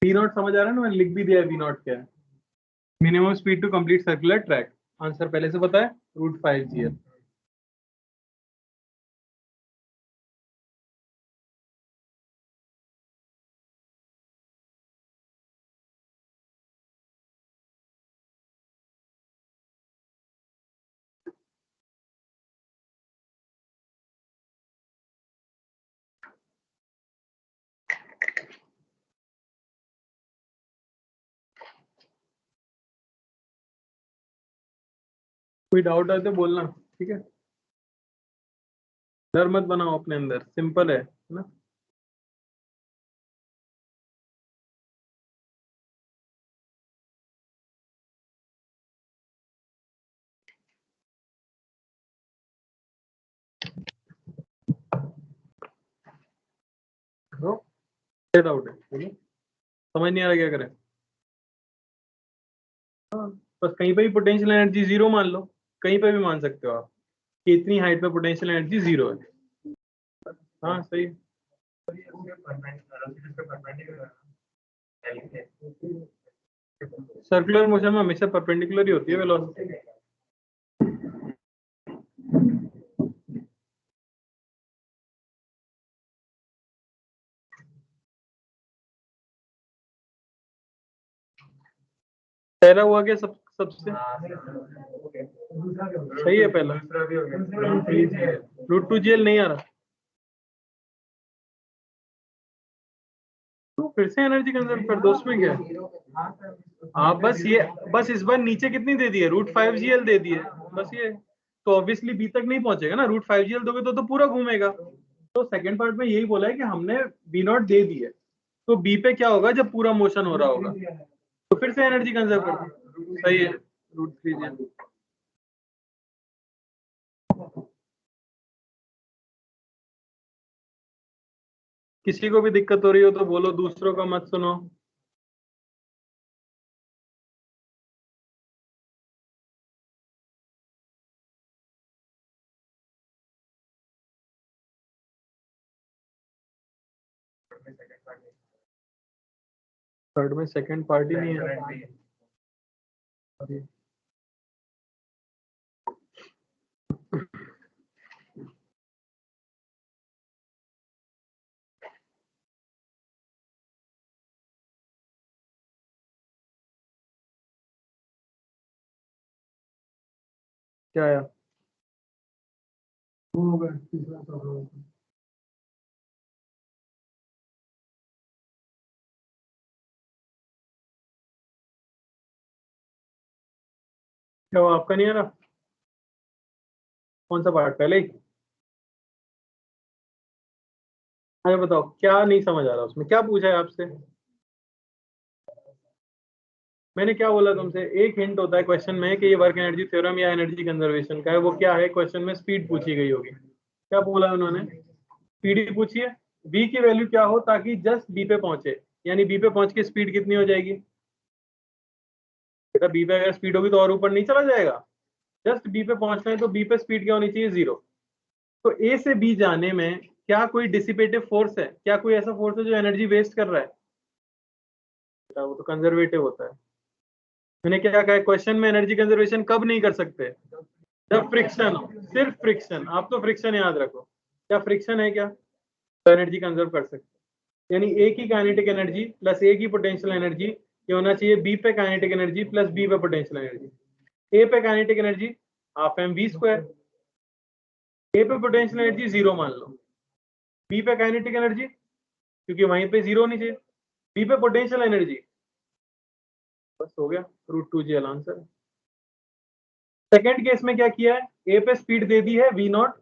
वी नॉट समझ आ रहा है ना, मैंने लिख भी दिया है वी नॉट क्या है। Minimum speed to complete circular track, answer पहले से पता है, √5gl। कोई डाउट आए तो बोलना, ठीक है? डर मत बनाओ अपने अंदर, सिंपल है ना? डाउट है, ठीक है? समझ नहीं आ रहा क्या करें? बस कहीं पे भी पोटेंशियल एनर्जी जीरो मान लो, कहीं पे भी मान सकते हो आप कि इतनी हाइट पे पोटेंशियल एनर्जी जीरो है। हाँ सही है। सर्कुलर मोशन में हमेशा परपेंडिकुलर ही होती है वेलोसिटी। पहला हुआ क्या सबसे सही है पहला, √2gl नहीं आ रहा तो फिर से एनर्जी कंजर्व कर दो, उसमें क्या है? आप बस इस बार नीचे कितनी दे दी है, √5gl दे दी है, बस ये तो ऑब्वियसली बी तक नहीं पहुंचेगा ना, √5gl दोगे तो पूरा घूमेगा। तो सेकंड पार्ट में यही बोला है कि हमने बी नॉट दे दी है, तो बी पे क्या होगा जब पूरा मोशन हो रहा होगा, तो फिर से एनर्जी कंजर्व कर दो। सही है, √3gl। किसी को भी दिक्कत हो रही हो तो बोलो, दूसरों का मत सुनो। थर्ड में सेकंड पार्ट ही नहीं है। क्या आया? वो हो गया तीसरा सवाल। क्या वो आपका नहीं आ रहा? कौन सा पार्ट पहले ही? अरे बताओ क्या नहीं समझ आ रहा उसमें, क्या पूछा है आपसे? मैंने क्या बोला तुमसे? एक हिंट होता है क्वेश्चन में कि ये वर्क एनर्जी थ्योरम या एनर्जी कंजर्वेशन का है। वो क्या है? क्वेश्चन में स्पीड पूछी गई होगी। क्या बोला उन्होंने? स्पीड पूछी है, बी की वैल्यू क्या हो ताकि जस्ट बी पे पहुंचे, यानी बी पे पहुंच के स्पीड कितनी हो जाएगी बेटा? बी पे अगर स्पीड होगी तो और ऊपर नहीं चला जाएगा। जस्ट बी पे पहुंचना है तो बी पे स्पीड क्या होनी चाहिए? 0। तो ए से बी जाने में क्या कोई डिसिपेटिव फोर्स है? क्या कोई ऐसा फोर्स है जो एनर्जी वेस्ट कर रहा है? बेटा वो तो कंजर्वेटिव होता है। मैंने क्या कहा? क्वेश्चन में एनर्जी कंजर्वेशन कब नहीं कर सकते? जब फ्रिक्शन हो, सिर्फ फ्रिक्शन। आप तो फ्रिक्शन याद रखो। क्या फ्रिक्शन है क्या? तो एनर्जी कंजर्व कर सकते। यानी ए की काइनेटिक एनर्जी प्लस ए की पोटेंशियल एनर्जी ये होना चाहिए बी पे काइनेटिक एनर्जी प्लस बी पे पोटेंशियल एनर्जी। ए पे kinetic energy half M V square, A पे पोटेंशियल एनर्जी 0 मान लो, बी पे काइनेटिक एनर्जी क्योंकि वहीं पे 0 होनी चाहिए, बी पे पोटेंशियल एनर्जी, बस हो गया। √2gl answer. सेकेंड केस में क्या किया है? ए पे स्पीड दे दी है v0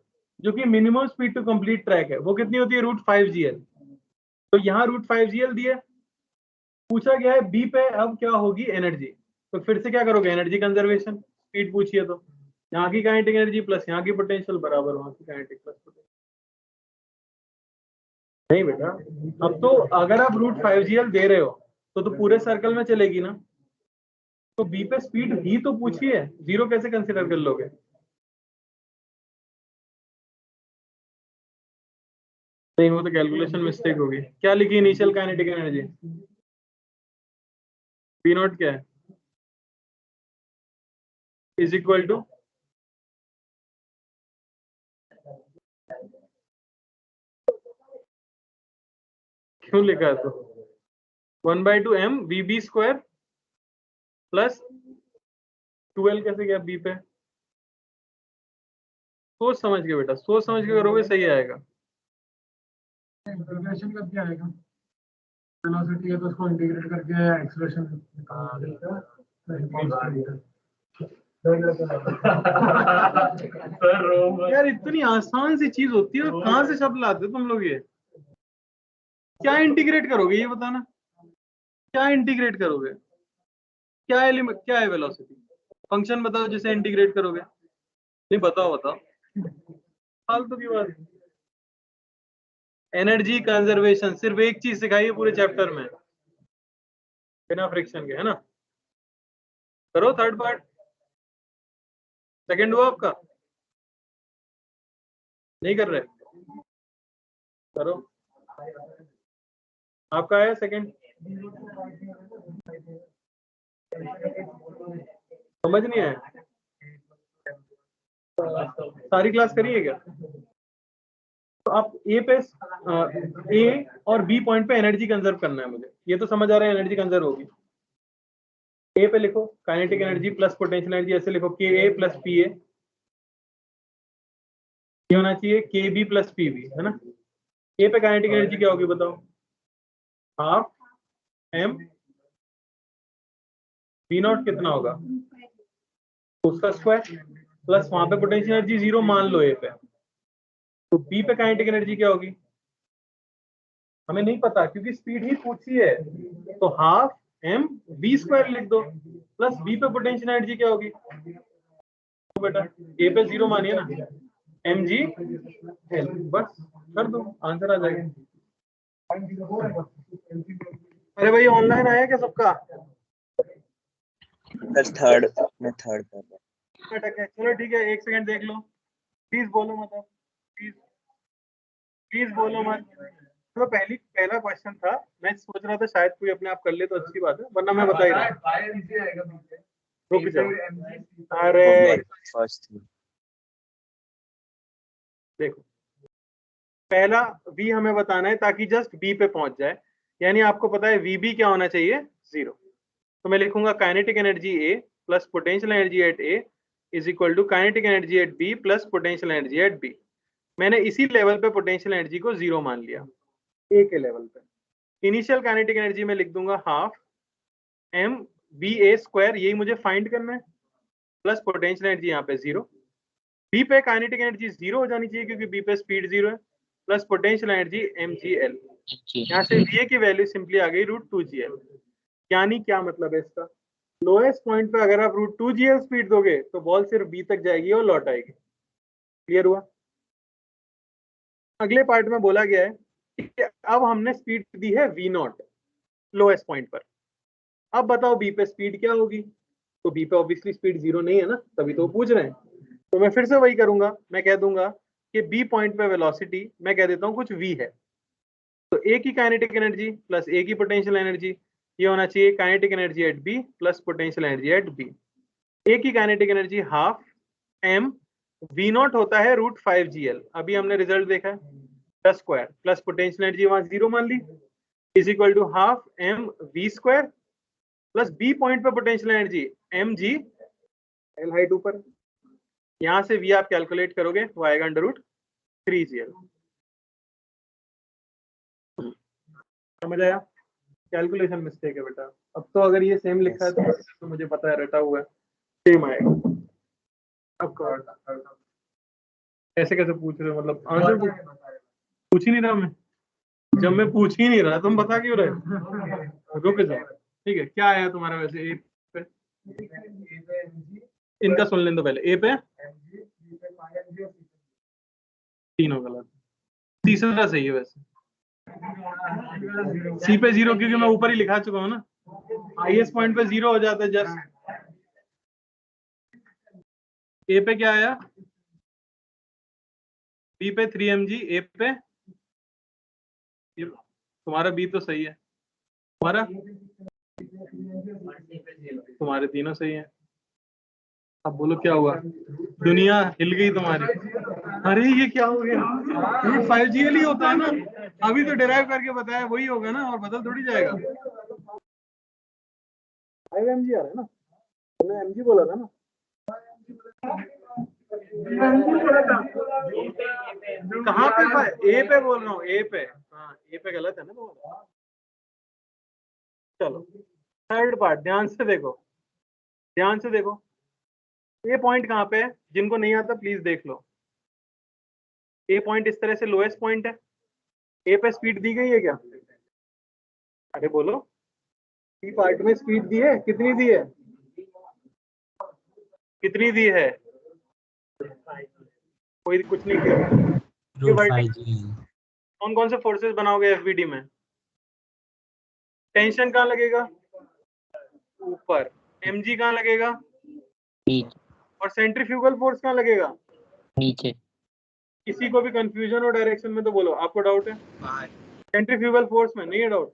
जो कि minimum speed to complete track है। वो कितनी होती है? √5gl। तो यहाँ √5gl दिया, पूछा गया है बी पे अब क्या होगी एनर्जी। तो फिर से क्या करोगे? Energy conservation. स्पीड पूछी है तो यहाँ की काइनेटिक एनर्जी प्लस यहाँ की पोटेंशियल बराबर वहां की काइनेटिक प्लस पोटेंशियल। नहीं बेटा, अब तो अगर आप √5gl दे रहे हो तो पूरे सर्कल में चलेगी ना। तो बी पे स्पीड ही तो पूछी है, 0 कैसे कंसिडर कर लोगे? नहीं, वो तो कैलकुलेशन मिस्टेक होगी। क्या लिखी इनिशियल काइनेटिक एनर्जी? v0 क्या है? इज इक्वल टू क्यों लिखा है? तो 1/2 m vb square plus 2l कैसे गया बी पे? सोच समझ के बेटा, सोच समझ के करोगे सही आएगा। इंटीग्रेशन करके आएगा। वेलोसिटी है तो उसको इंटीग्रेट करके एक्सेलरेशन यार इतनी आसान सी चीज होती है और कहाँ से शब्द लाते हो तुम लोग? ये क्या इंटीग्रेट करोगे ये बताना? क्या इंटीग्रेट करोगे? क्या एलिमेंट, क्या है वेलोसिटी? फंक्शन बताओ जिसे इंटीग्रेट करोगे। नहीं बताओ बताओ, फालतू की बात। एनर्जी कंजर्वेशन सिर्फ एक चीज सिखाई है पूरे चैप्टर में बिना फ्रिक्शन के, है ना? करो थर्ड पार्ट। सेकंड हुआ आपका? नहीं कर रहे? करो। आपका आया सेकंड? समझ नहीं आया? सारी क्लास करी है क्या? तो आप ए पे ए और बी पॉइंट पे एनर्जी कंजर्व करना है मुझे। ये तो समझ आ रहा है एनर्जी कंजर्व होगी। ए पे लिखो kinetic energy plus potential energy, ऐसे लिखो के ए प्लस पी ए। ये होना चाहिए के बी प्लस पी बी, है ना? ए पे काइनेटिक एनर्जी क्या होगी बताओ? हाफ एम v0 कितना होगा? उसका स्क्वायर प्लस वहां पे पोटेंशियल एनर्जी 0 मान लो ए पे। तो बी पे काइनेटिक एनर्जी क्या होगी? हमें नहीं पता क्योंकि स्पीड ही पूछी है। तो हाफ एम बी स्क्वायर लिख दो प्लस बी पे पोटेंशियल एनर्जी क्या होगी? तो बेटा ए पे 0 मानिए ना, एम जी एल, बस कर दो आंसर आ जाएगा। अरे भाई ऑनलाइन आया क्या सबका? थर्ड मैं थर्ड कर रहा है चलो ठीक है, एक सेकंड देख लो, प्लीज बोलो मत, प्लीज प्लीज बोलो मत। तो पहला क्वेश्चन था, मैं सोच रहा था शायद कोई अपने आप कर ले तो अच्छी बात है, वरना मैं बता ही रहा हूं। रुक जाओ। अरे फर्स्ट देखो, पहला v हमें बताना है ताकि जस्ट b पे पहुंच जाए, यानी आपको पता है vb क्या होना चाहिए? 0। तो मैं लिखूंगा kinetic energy a plus potential energy at a is equal to kinetic energy at B plus potential energy at B. मैंने इसी लेवल पे पोटेंशियल एनर्जी को 0 मान लिया, ए के लेवल पे। इनिशियल काइनेटिक एनर्जी में लिख दूंगा हाफ एम बी ए स्क्वायर, यही मुझे फाइंड करना है, प्लस पोटेंशियल एनर्जी यहाँ पे 0। बी पे काइनेटिक एनर्जी 0 हो जानी चाहिए क्योंकि बी पे स्पीड 0 है, प्लस पोटेंशियल एनर्जी mgl। यहाँ से va की वैल्यू सिंपली आ गई √2gl। यानी क्या मतलब है इसका, लोएस्ट पॉइंट पे अगर आप √2gl स्पीड दोगे तो बॉल सिर्फ बी तक जाएगी और लौट आएगी। क्लियर हुआ? अगले पार्ट में बोला गया है कि अब हमने स्पीड दी है v0 लोएस्ट पॉइंट पर। अब बताओ बी पे स्पीड क्या होगी? तो बी पे ऑब्वियसली स्पीड 0 नहीं है ना, तभी तो पूछ रहे हैं। तो मैं फिर से वही करूंगा, मैं कह दूंगा कि बी पॉइंट पे वेलोसिटी मैं कह देता हूँ कुछ v है। तो ए की काइनेटिक एनर्जी प्लस ए की पोटेंशियल एनर्जी, ये होना चाहिए kinetic energy at B plus potential energy at B. A की kinetic energy half M v0 होता है √5gl, अभी हमने रिजल्ट देखा है, plus square plus potential energy वहां 0 मान ली, is equal to half M V square plus B point पे potential energy mg, L height ऊपर, यहां से v आप कैलकुलेट करोगे वो आएगा √3gl। समझ आया? कैलकुलेशन मिस्टेक है बेटा। अब तो अगर ये सेम लिखा है तो मुझे पता है रटा हुआ है, सेम आएगा। अब ऐसे कैसे पूछ रहे हो, मतलब आंसर पूछ ही नहीं रहा मैं, जब मैं पूछ ही नहीं रहा तुम बता क्यों रहे? रुक जाओ, ठीक है। क्या आया तुम्हारा वैसे ए पे? इनका सुन लें तो पहले ए पे तीनों गलत, तीसरा सही है वैसे। सी पे 0 क्योंकि मैं ऊपर ही लिखा चुका हूँ ना, हाईएस्ट पॉइंट पे 0 हो जाता है जस्ट। ए पे क्या आया? बी पे 3 mg, ए पे तुम्हारा बी तो सही है, तुम्हारा तुम्हारे तीनों सही है। अब बोलो क्या हुआ? दुनिया हिल गई तुम्हारी। अरे ये क्या हो गया? √5gl ही होता है ना, अभी तो डिराइव करके बताया वही होगा ना, और बदल थोड़ी जाएगा। 5 mg आ रहा है ना, तुमने mg बोला था ना। कहाँ पे? ए पे बोल रहा हूँ, ए पे। हाँ ए पे गलत है ना तुम्हारा। चलो थर्ड पार्ट ध्यान से देखो, ध्यान से देखो। ए पॉइंट कहाँ पे है? जिनको नहीं आता प्लीज देख लो। ए पॉइंट इस तरह से लोएस्ट पॉइंट है। ए पे स्पीड दी गई है क्या? अरे बोलो, सी पार्ट में स्पीड दी है? कितनी दी है? कितनी दी है? कोई कुछ नहीं किया। कौन कौन से फोर्सेस बनाओगे एफबीडी में? टेंशन कहाँ लगेगा? ऊपर। mg कहाँ लगेगा? नीचे। और सेंट्रीफ्यूगल फोर्स कहाँ लगेगा? नीचे। किसी को भी कंफ्यूजन हो डायरेक्शन में तो बोलो, आपको डाउट है? सेंट्रीफ्यूगल फोर्स में नहीं है डाउट,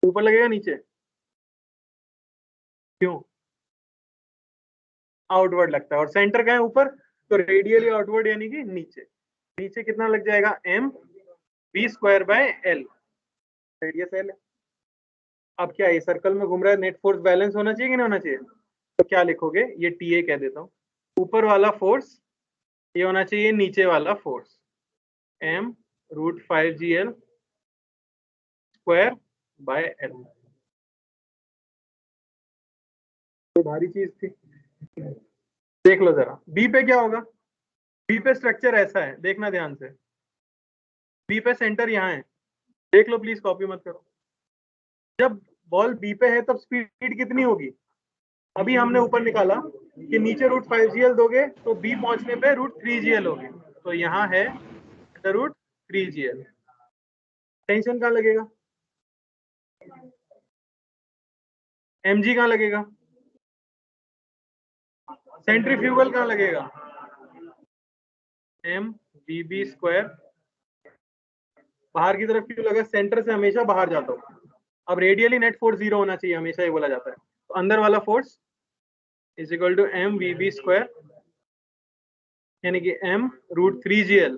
ऊपर लगेगा नीचे? क्यों? आउटवर्ड लगता है। और सेंटर कहाँ है? ऊपर। तो रेडियली आउटवर्ड यानी कि नीचे। नीचे कितना लग जाएगा? m v²/l, रेडियस l है। अब क्या ये सर्कल में घूम रहा है, नेट फोर्स बैलेंस होना चाहिए कि नहीं होना चाहिए? तो क्या लिखोगे? ये TA कह देता हूँ, ऊपर वाला फोर्स ये होना चाहिए नीचे वाला फोर्स, m √5gl² l। तो भारी चीज थी। देख लो जरा बी पे क्या होगा। बी पे स्ट्रक्चर ऐसा है, देखना ध्यान से। बी पे सेंटर यहाँ है, देख लो प्लीज, कॉपी मत करो। जब बॉल बी पे है तब स्पीड कितनी होगी? अभी हमने ऊपर निकाला कि नीचे √5gl दोगे तो बी पहुंचने पे √3gl होगी, तो यहाँ है √3gl। टेंशन कहाँ लगेगा? mg कहाँ लगेगा? सेंट्रीफ्यूगल कहाँ लगेगा? mvb²। बाहर की तरफ क्यों लगा? सेंटर से हमेशा बाहर जाता हूँ। अब रेडियली नेट फोर्स 0 होना चाहिए, हमेशा ये बोला जाता है। तो अंदर वाला force is equal to mvb², यानी कि m √3gl।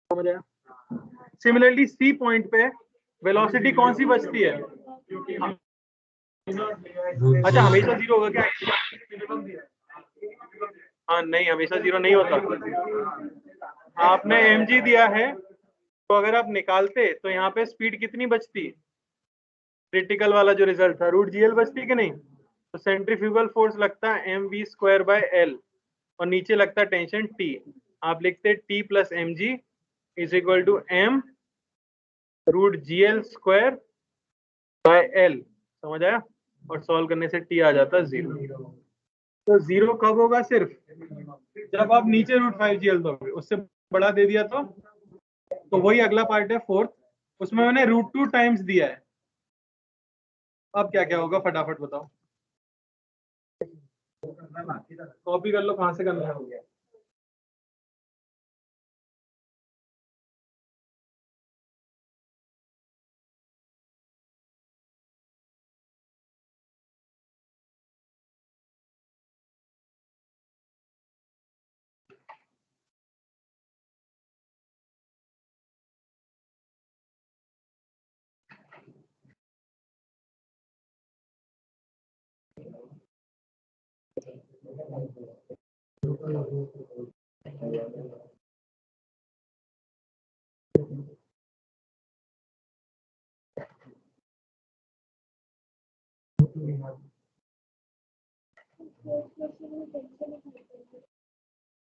समझ आया? सिमिलरली सी पॉइंट पे वेलोसिटी कौन सी बचती है? अच्छा हमेशा जीरो होगा क्या? हाँ नहीं, हमेशा जीरो नहीं होता। आपने mg दिया है तो अगर आप निकालते तो यहाँ पे स्पीड कितनी बचती? क्रिटिकल वाला जो रिजल्ट था, रूट जीएल बचती कि नहीं? तो सेंट्रीफ्यूगल फोर्स लगता है mv स्क्वायर बाय एल और नीचे लगता है टेंशन T। आप लिखते T plus M G is equal to m root GL square by L. समझ आया? और सॉल्व करने से T आ जाता है 0। तो 0 कब होगा? सिर्फ जब आप नीचे रूट 5gl दोगे। उससे बड़ा दे दिया तो वही अगला पार्ट है फोर्थ, उसमें मैंने रूट 2 टाइम्स दिया है। अब क्या क्या होगा फटाफट बताओ। कॉपी कर लो, कहां से करना है? हो गया।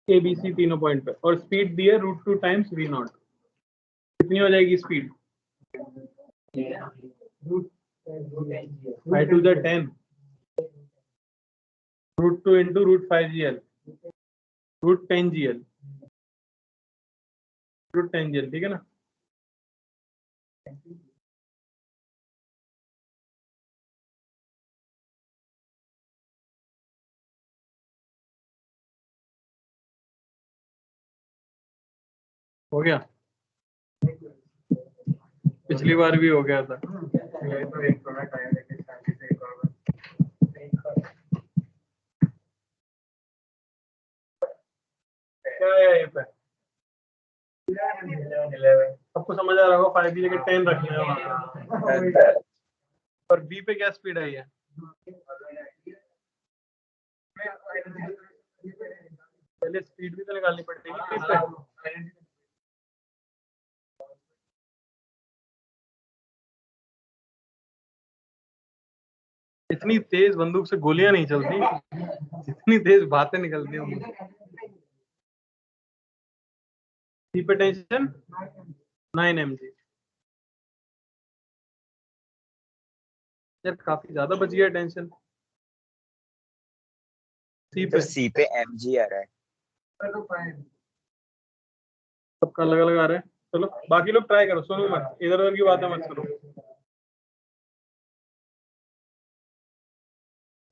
ए बी सी तीनों पॉइंट पे, और स्पीड दी है रूट 2 टाइम्स वी नॉट। कितनी हो जाएगी speed? 5 to the 10 root 2 into root 5gl root 10gl root 10gl। ठीक है ना? हो गया? पिछली बार भी हो गया था। ये तो एक थोड़ा टाइम लेके शांति से एक और क्या है ये पे? 11 सबको समझ आ रहा होगा 5 की जगह 10 रखना है वहाँ पे। और बी पे क्या स्पीड आई है? पहले स्पीड भी तो निकालनी पड़ेगी बी पे। इतनी तेज बंदूक से गोलियां नहीं चलती जितनी तेज बातें निकलती हैं। सी पे टेंशन 9 mg। यार काफी ज्यादा बच गया टेंशन। सी पे सी पे mg आ रहा है। सबका अलग अलग आ रहा है। चलो बाकी लोग ट्राई करो, सुनो मत, इधर उधर की बातें मत करो।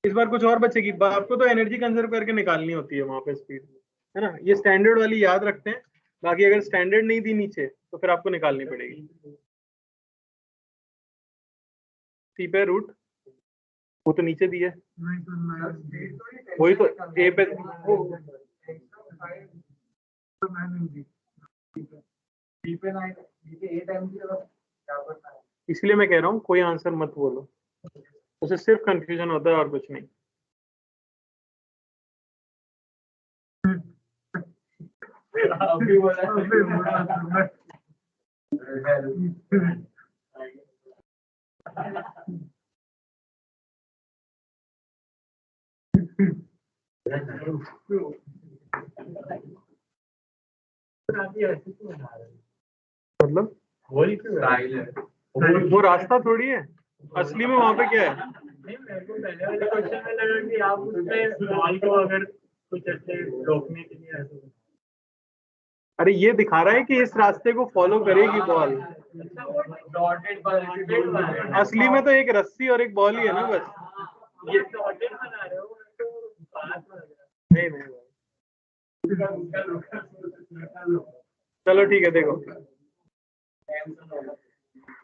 इस बार कुछ और बचेगी। आपको तो एनर्जी कंजर्व करके निकालनी होती है वहां पे स्पीड, है ना? ये स्टैंडर्ड वाली याद रखते हैं। बाकी अगर स्टैंडर्ड नहीं दी नीचे तो फिर आपको निकालनी पड़ेगी। सी पे रूट, वो तो नीचे दी है, वही तो ए पे। इसलिए मैं कह रहा हूँ कोई आंसर मत बोलो, उसे सिर्फ कंफ्यूजन होता है और कुछ नहीं। अभी मतलब वो रास्ता थोड़ी है, असली में वहां पे क्या है? मेरे को पहले वाले क्वेश्चन में लगा कि आप उसपे बॉल को अगर कुछ ऐसे रोकने के लिए ऐसे। अरे ये दिखा रहा है कि इस रास्ते को फॉलो करेगी बॉल। असली में तो एक रस्सी और एक बॉल ही है ना बस। ये डॉटेड बना रहे हो तो बात नहीं नहीं। चलो ठीक है, देखो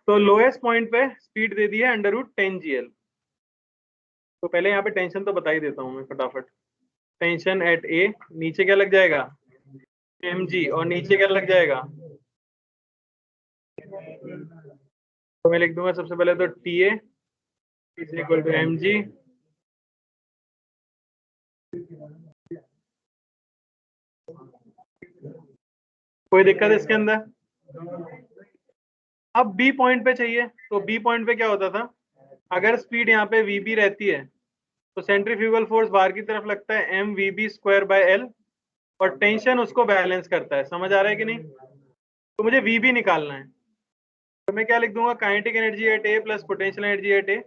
तो लोएस्ट पॉइंट पे स्पीड दे दी है अंडर रूट 10gl। तो पहले यहाँ पे टेंशन तो बता ही देता हूँ मैं फटाफट। टेंशन एट ए, नीचे क्या लग जाएगा? mg, और नीचे क्या लग जाएगा? तो मैं लिख दूंगा सबसे पहले तो TA is equal to mg कोई दिक्कत इसके अंदर? अब B पॉइंट पे चाहिए, तो B पॉइंट पे क्या होता था, अगर स्पीड यहाँ पे VB रहती है तो सेंट्रीफ्यूगल फोर्स बाहर की तरफ लगता है mvb स्क्वायर बाय L और टेंशन उसको बैलेंस करता है। समझ आ रहा है कि नहीं? तो मुझे VB निकालना है, तो मैं क्या लिख दूंगा, kinetic energy at A plus potential energy at A,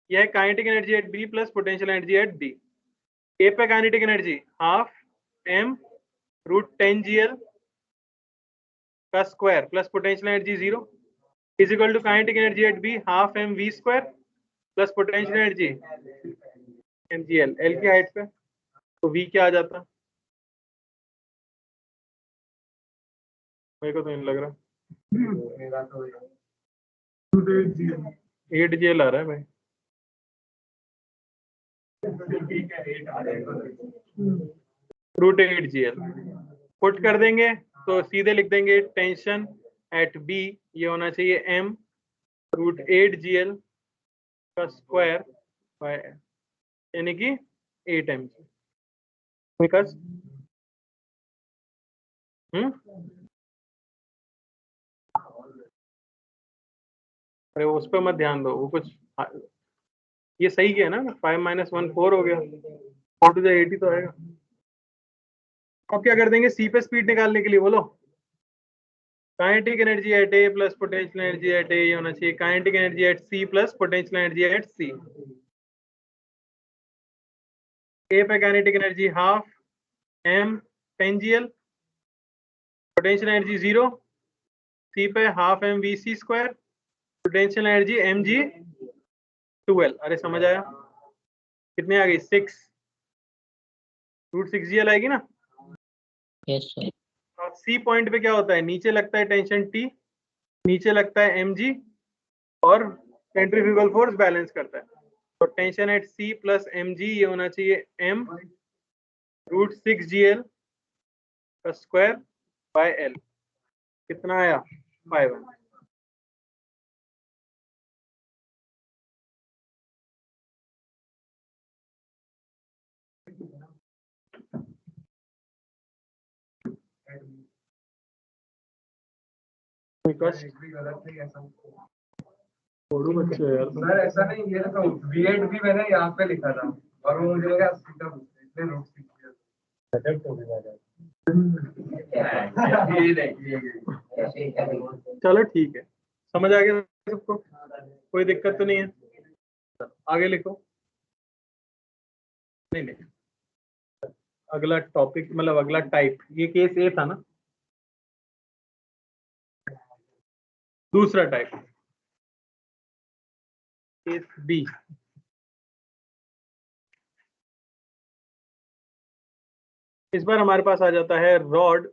यह है kinetic energy at B plus potential energy at B। A पे kinetic energy half m root 10 GL का square plus potential energy 0 is equal to kinetic energy at B half m v square plus potential energy mgl L की height पे, तो V क्या आ जाता? मेरे को तो नहीं लग रहा, मेरा तो 8GL आ रहा है भाई। ठीक है 8 आ जाएगा। रूट 8GL पुट कर देंगे तो सीधे लिख देंगे टेंशन एट B ये होना चाहिए m रूट 8GL का स्क्वायर बाय यानी कि 8 mg। बिकॉज अरे उस पर मत ध्यान दो, वो कुछ ये सही किया ना, 5 - 1 4 हो गया, 4 to the 80 तो आएगा। अब क्या कर देंगे, सी पे स्पीड निकालने के लिए बोलो, kinetic energy at A plus potential energy at A ये होना चाहिए kinetic energy eight C plus potential energy eight C। A पे kinetic energy half m 10GL, potential energy 0, C पे half m VC square, potential energy mg 12। अरे समझ आया? कितने आ गई? 6 रूट 6GL आएगी ना। Yes sir. और सी पॉइंट पे क्या होता है, नीचे लगता है टेंशन T, नीचे लगता है mg और सेंट्रीफ्यूगल फोर्स बैलेंस करता है, तो tension eight C plus mg ये होना चाहिए m रूट 6GL का स्क्वायर बाय L। कितना आया? 5 m। भी गलत नहीं ऐसा। छोड़ो बच्चे यार। सर ऐसा नहीं, ये तो V8 भी मैंने यहाँ पे लिखा था और वो मुझे लगा सीधा इसलिए रूट 6 चलो ठीक है, समझ आ गया सबको, कोई दिक्कत तो नहीं है। आगे लिखो। नहीं नहीं, अगला टॉपिक मतलब अगला टाइप, ये केस ए था ना, दूसरा टाइप केस बी। इस बार हमारे पास आ जाता है रॉड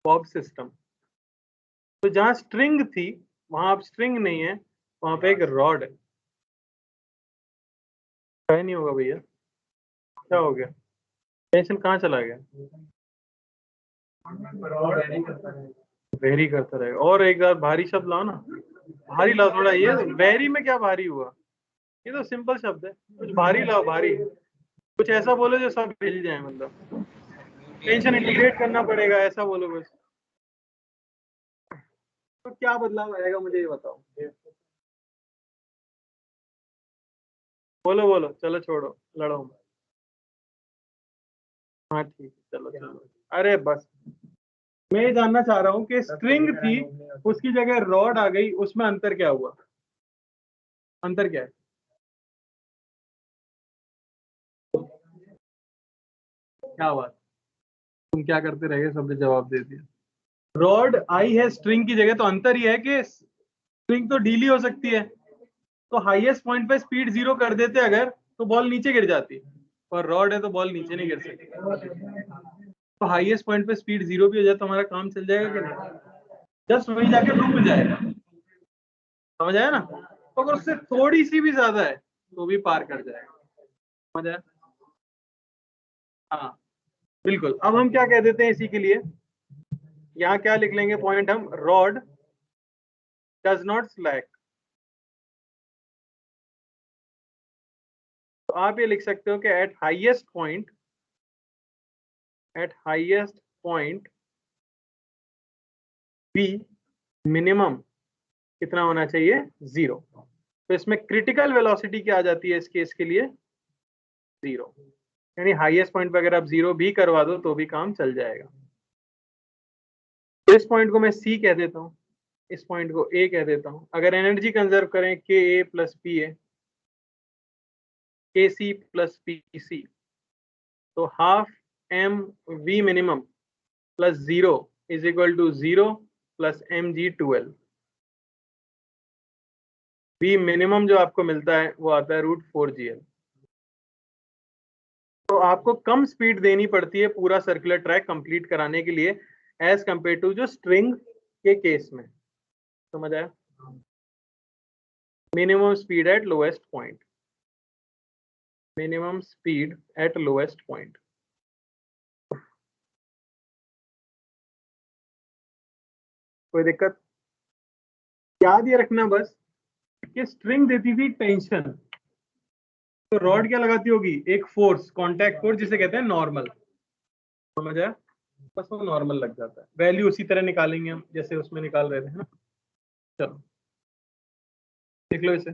बॉब सिस्टम। तो जहां स्ट्रिंग थी वहां अब स्ट्रिंग नहीं है, वहां पे एक रॉड है। क्या नहीं होगा भैया, क्या हो गया, टेंशन कहाँ चला गया? वेरी करता रहेगा। और एक बार भारी शब्द लाओ ना, भारी लाओ थोड़ा। ये वेरी में क्या भारी हुआ, ये तो सिंपल शब्द है, कुछ भारी लाओ, भारी कुछ ऐसा बोलो जो सब हिल जाए, मतलब टेंशन इंटीग्रेट करना पड़ेगा, ऐसा बोलो बस। तो क्या बदलाव आएगा मुझे ये बताओ, बोलो बोलो, चलो छोड़ो लड़ो। हाँ ठीक है, चलो चलो। अरे बस मैं ये जानना चाह रहा हूँ कि स्ट्रिंग थी उसकी जगह रॉड आ गई, उसमें अंतर क्या हुआ? अंतर क्या है? क्या बात, तुम क्या करते रह गए, सबने जवाब दे दिया। रॉड आई है स्ट्रिंग की जगह, तो अंतर ही है कि स्ट्रिंग तो ढीली हो सकती है, तो हाईएस्ट पॉइंट पे स्पीड 0 कर देते अगर, तो बॉल नीचे गिर जाती, और रॉड है तो बॉल नीचे नहीं गिर सकती। तो हाईएस्ट पॉइंट पे स्पीड 0 भी हो जाए तो हमारा काम चल जाएगा कि नहीं? जस्ट वही जाके रुक जाएगा। समझ आया ना? तो अगर उससे थोड़ी सी भी ज्यादा है तो भी पार कर जाएगा। समझ आया? हाँ बिल्कुल। अब हम क्या कह देते हैं इसी के लिए, यहाँ क्या लिख लेंगे पॉइंट हम, रॉड डज नॉट स्लैक। तो आप ये लिख सकते हो कि eight highest point B minimum कितना होना चाहिए, 0। तो इसमें क्रिटिकल वेलोसिटी क्या आ जाती है इस केस के लिए, 0। यानी हाईएस्ट पॉइंट पे अगर आप 0 भी करवा दो तो भी काम चल जाएगा। तो इस पॉइंट को मैं सी कह देता हूँ, इस पॉइंट को ए कह देता हूँ। अगर एनर्जी कंजर्व करें के ए प्लस पी ए, के सी प्लस पी सी, तो half M V minimum plus 0 is equal to 0 plus M G 12। V minimum जो आपको मिलता है वो आता है √4GL। तो आपको कम स्पीड देनी पड़ती है पूरा सर्कुलर ट्रैक कंप्लीट कराने के लिए एज कंपेयर टू जो स्ट्रिंग के केस में। समझ आया? Minimum speed at lowest point, minimum speed at lowest point. कोई दिक्कत? याद ये रखना बस कि स्ट्रिंग देती थी टेंशन, तो रॉड क्या लगाती होगी, एक फोर्स, कांटेक्ट फोर्स जिसे कहते हैं नॉर्मल। समझ आया? बस वो नॉर्मल लग जाता है। वैल्यू उसी तरह निकालेंगे हम जैसे उसमें निकाल रहे थे, है ना। चलो देख लो इसे।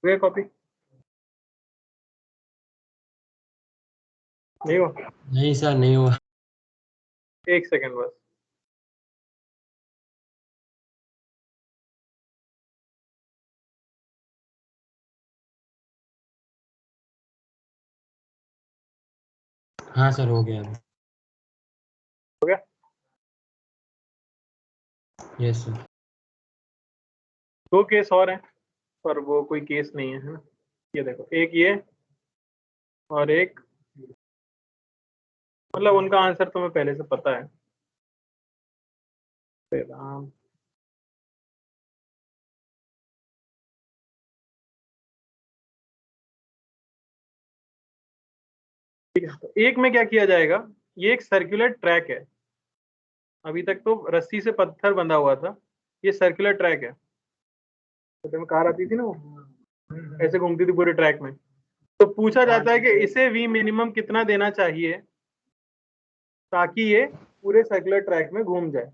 वे कॉपी नहीं हो? नहीं सर, नहीं हुआ। एक सेकंड बस। हाँ सर, हो गया। हो गया? Yes sir. 2 केस और हैं पर वो कोई केस नहीं है, है ना। ये देखो, एक ये और एक, मतलब उनका आंसर तुम्हें पहले से पता है। राम, ठीक है। तो एक में क्या किया जाएगा, ये एक सर्कुलर ट्रैक है। अभी तक तो रस्सी से पत्थर बंधा हुआ था, ये सर्कुलर ट्रैक है। तो में कार आती थी ना, वो ऐसे घूमती थी पूरे ट्रैक में। तो पूछा जाता है कि इसे वी मिनिमम कितना देना चाहिए ताकि ये पूरे सर्कुलर ट्रैक में घूम जाए।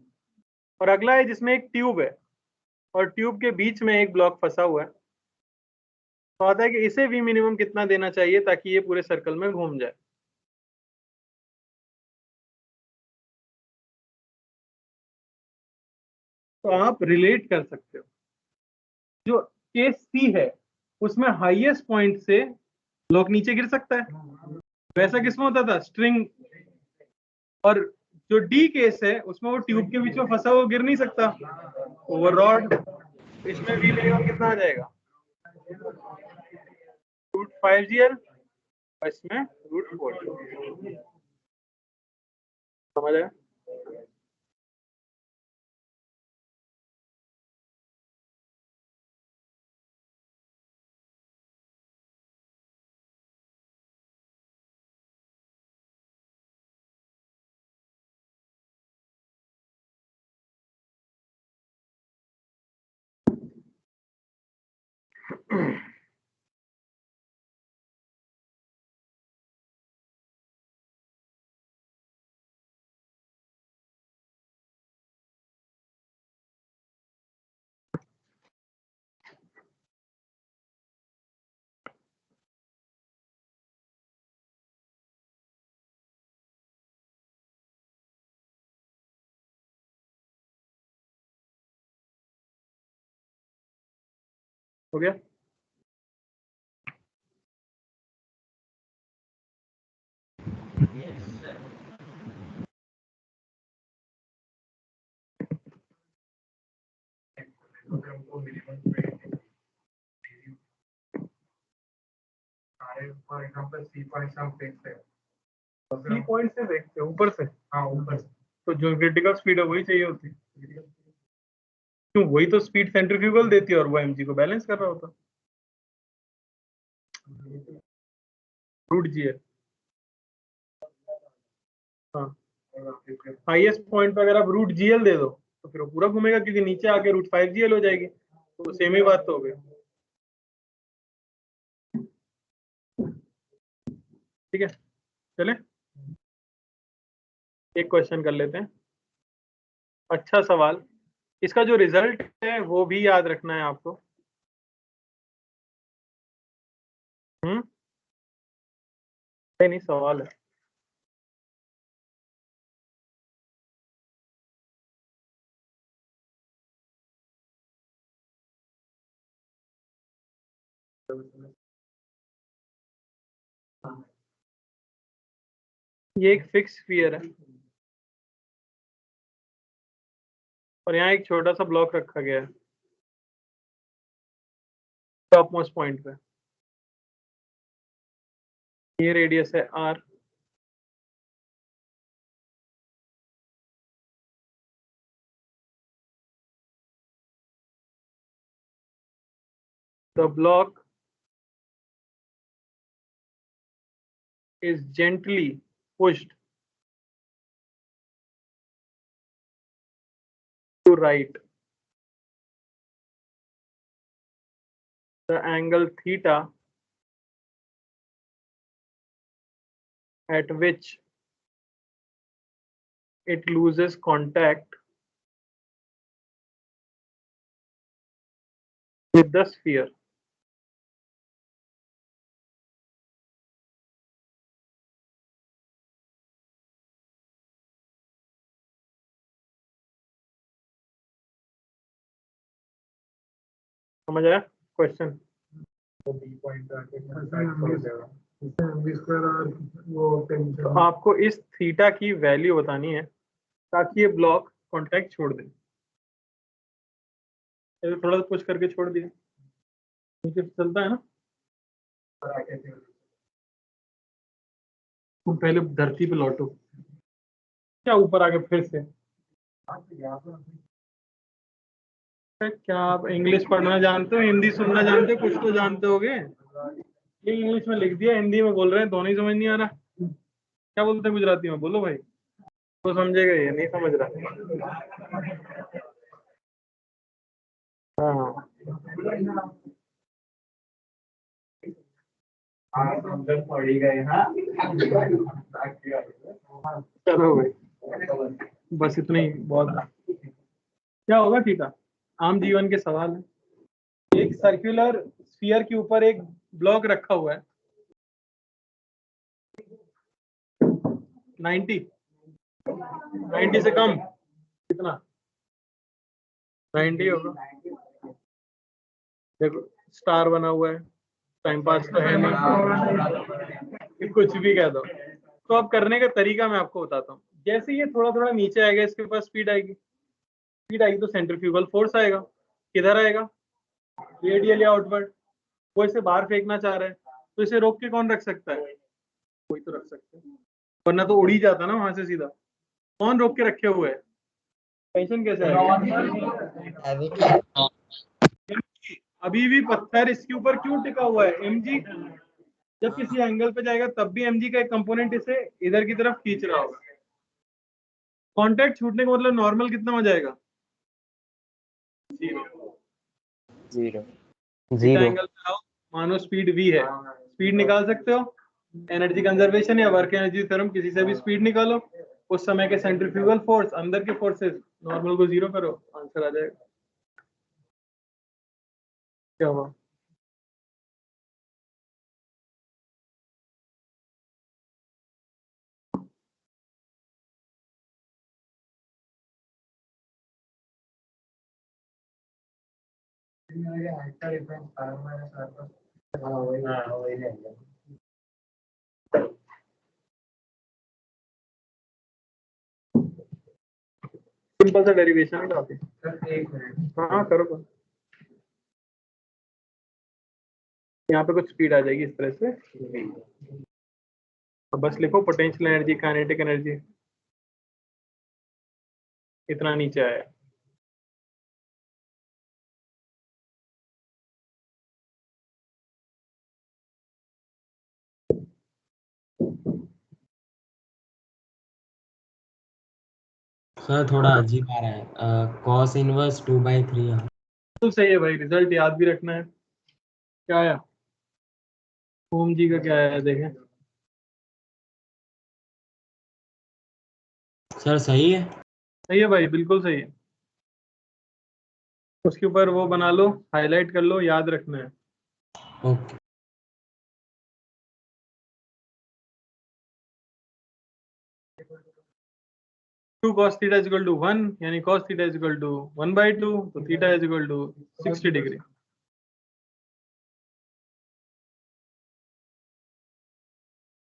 और अगला है जिसमें एक ट्यूब है और ट्यूब के बीच में एक ब्लॉक फंसा हुआ है। तो आता है कि इसे वी मिनिमम कितना देना चाहिए ताकि ये पूरे सर्कल में घूम जाए। तो आप रिलेट कर सकते हो, जो केस सी है उसमें हाईएस्ट पॉइंट से ब्लॉक नीचे गिर सकता है, वैसा किसमें होता था, स्ट्रिंग। और जो डी केस है उसमें वो ट्यूब के बीच में फंसा हुआ गिर नहीं सकता, वो रॉड। इसमें वी मिनिमम कितना आ जाएगा, √5GL, और इसमें √4। समझ आया? हो गया? फॉर एग्जांपल सी पॉइंट हम फिक्स है, सी पॉइंट से देखते ऊपर से, हाँ ऊपर से, तो जो क्रिटिकल स्पीड है वही चाहिए होती है। क्यों, वही तो स्पीड सेंट्रीफ्यूगल देती है और वो एमजी को बैलेंस कर रहा होता। Root GL. हाँ, हाईएस्ट पॉइंट पे अगर आप रूट जीएल दे दो तो फिर वो पूरा घूमेगा, क्योंकि नीचे आके रूट 5 जीएल हो जाएगी, तो सेम ही बात तो हो गई। ठीक है, चले एक क्वेश्चन कर लेते हैं। अच्छा सवाल, इसका जो रिजल्ट है वो भी याद रखना है आपको। नहीं सवाल है। ये एक फिक्स स्फीयर है और यहाँ एक छोटा सा ब्लॉक रखा गया है टॉप मोस्ट पॉइंट पे। ये रेडियस है r, the block is gently pushed to right. The angle theta at which it loses contact with the sphere. समझ आया क्वेश्चन? तो आपको इस थीटा की वैल्यू बतानी है ताकि ये ब्लॉक कांटेक्ट छोड़ दे। तो थोड़ा सा पुश करके छोड़ दिया, नीचे चलता है ना। तुम पहले धरती पे लौटो, क्या ऊपर आके फिर से क्या आप इंग्लिश पढ़ना जानते हो, हिंदी सुनना जानते हो, कुछ तो जानते होगे। ये इंग्लिश में लिख दिया, हिंदी में बोल रहे हैं, दोनों ही समझ नहीं आ रहा। क्या बोलते हैं गुजराती में? बोलो भाई, तो समझेगा, ये नहीं समझ रहा। हाँ पड़ी गए। हाँ चलो भाई, बस इतना ही बहुत है। क्या होगा थीटा? आम जीवन के सवाल है। एक सर्कुलर स्फीयर के ऊपर एक ब्लॉक रखा हुआ है 90 से कम कितना? 90 होगा। देखो स्टार बना हुआ है, टाइम पास तो है नहीं, कुछ भी कह दो। तो अब करने का तरीका मैं आपको बताता हूँ। जैसे ये थोड़ा थोड़ा नीचे आएगा, इसके पास स्पीड आएगी, स्पीड आएगी तो सेंट्रीफ्यूगल फोर्स आएगा। किधर आएगा? रेडियल या आउटवर्ड। वो इसे बाहर फेंकना चाह रहा है, तो इसे रोक के कौन रख सकता है? कोई तो रख सकता है, वरना तो उड़ ही जाता ना वहां से सीधा। कौन रोक के रखे हुए है? टेंशन कैसे आएगा? अभी भी पत्थर इसके ऊपर क्यों टिका हुआ है? mg। जब किसी एंगल पे जाएगा तब भी mg का एक कंपोनेंट इसे इधर की तरफ खींच रहा होगा। कांटेक्ट छूटने का मतलब नॉर्मल कितना हो जाएगा? 0। एंगल पे आओ, मानो स्पीड v है, स्पीड निकाल सकते हो। एनर्जी कंजर्वेशन या वर्क एनर्जी थ्योरम, किसी से भी स्पीड निकालो। उस समय के सेंट्रीफ्यूगल फोर्स, अंदर के फोर्सेस, नॉर्मल को 0 करो, आंसर आ जाएगा। क्या हुआ? सिंपल सा डेरिवेशन है काफी। हाँ करो। यहाँ पे कुछ स्पीड आ जाएगी इस तरह से, तो बस लिखो पोटेंशियल एनर्जी, काइनेटिक एनर्जी इतना नीचे आया। सर थोड़ा अजीब आ रहा है, cos इनवर्स 2/3। तो सही है भाई, रिजल्ट याद भी रखना है। क्या आया ओम जी का, क्या आया देखें। सर सही है। सही है भाई, बिल्कुल सही है। उसके ऊपर वो बना लो, हाईलाइट कर लो, याद रखना है। Okay. Two cos theta is equal to 1, यानी cos theta is equal to 1/2, तो theta is equal to 60 degree.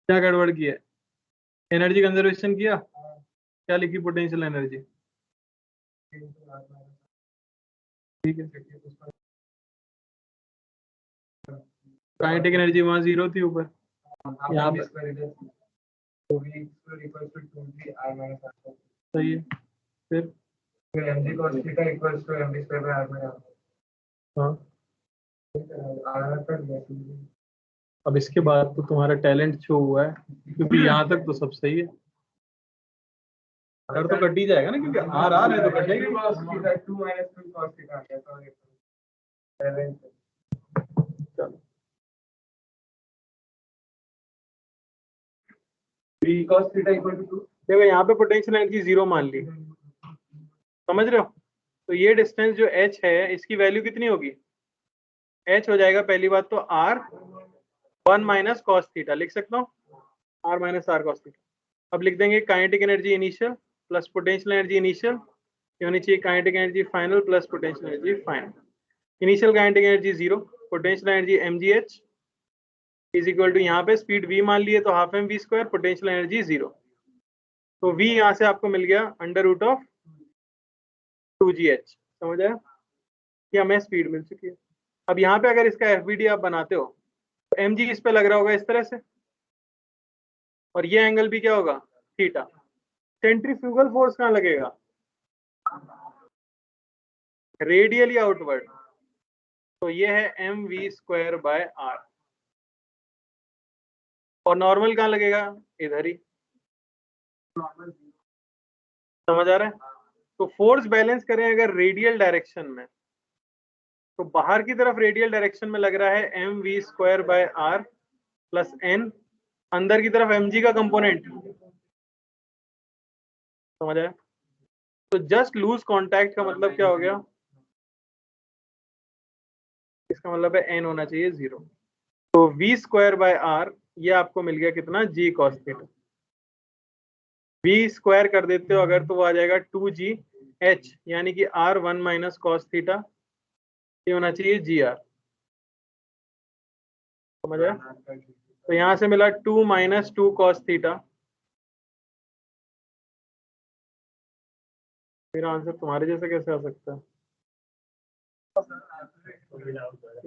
क्या गड़बड़ किया? एनर्जी कंजर्वेशन किया? क्या लिखी पोटेंशियल एनर्जी? ठीक है। काइनेटिक एनर्जी वहां 0 थी ऊपर, यहाँ पे सही है। फिर mg cos theta equals to mv square by r minus हाँ, r। अब इसके बाद तो तुम्हारा टैलेंट शो हुआ है, क्योंकि यहाँ तक तो सब सही है। कर तो कट ही जाएगा ना, क्योंकि आर आर है तो कटेगा। cos theta 2 minus 2 cos theta आ गया, sorry। चलो cos theta equal to 2। देखो यहाँ पे पोटेंशियल एनर्जी 0 मान ली, समझ रहे हो? तो ये डिस्टेंस जो h है, इसकी वैल्यू कितनी होगी? h हो जाएगा पहली बात तो r 1 माइनस कॉस थीटा, लिख सकता हूँ r minus R cos theta. अब लिख देंगे kinetic energy initial plus potential energy initial, ये होनी चाहिए kinetic energy final plus potential energy final. Initial kinetic energy 0, potential energy mgh is equal to, यहाँ पे स्पीड v मान लिए तो half mv square, potential energy 0, तो v यहाँ से आपको मिल गया अंडर रूट ऑफ 2gh। समझ आया कि हमें स्पीड मिल चुकी है। अब यहाँ पे अगर इसका FBD आप बनाते हो तो mg इस पे लग रहा होगा इस तरह से, और ये एंगल भी क्या होगा? थीटा। सेंट्रीफ्यूगल फोर्स कहाँ लगेगा? रेडियली आउटवर्ड, तो ये है mv स्क्वायर बाय r। और नॉर्मल कहाँ लगेगा? इधर ही। समझ आ रहा है? तो फोर्स बैलेंस करें अगर रेडियल डायरेक्शन में, तो बाहर की तरफ रेडियल डायरेक्शन में लग रहा है mv square by r plus n, अंदर की तरफ mg का कंपोनेंट। समझ आया? तो जस्ट लूज कांटेक्ट का मतलब क्या हो गया? इसका मतलब है n होना चाहिए 0। तो v स्क्वायर बाय r, ये आपको मिल गया कितना? g cos theta. v square कर देते हो अगर तो वो आ जाएगा 2gh, यानी कि r 1 माइनस कॉस थीटा, ये होना चाहिए gr। समझ आया? तो यहां से मिला 2 माइनस 2 कॉस थीटा। मेरा आंसर तुम्हारे जैसे कैसे आ सकता है?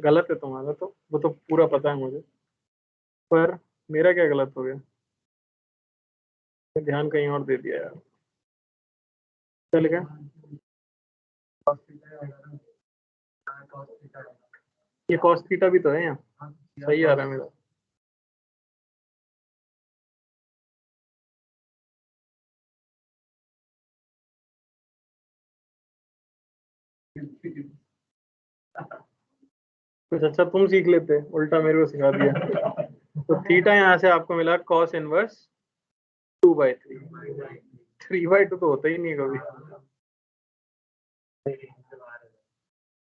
गलत है तुम्हारा, तो वो तो पूरा पता है मुझे, पर मेरा क्या गलत हो गया? ध्यान कहीं और दे दिया यार। चल गया, ये कॉस थीटा भी तो है यहाँ, सही आ रहा है मेरा। कुछ अच्छा तुम सीख लेते, उल्टा मेरे को सिखा दिया। तो थीटा यहाँ से आपको मिला कॉस इनवर्स 2/3। 3/2 तो होता ही नहीं कभी।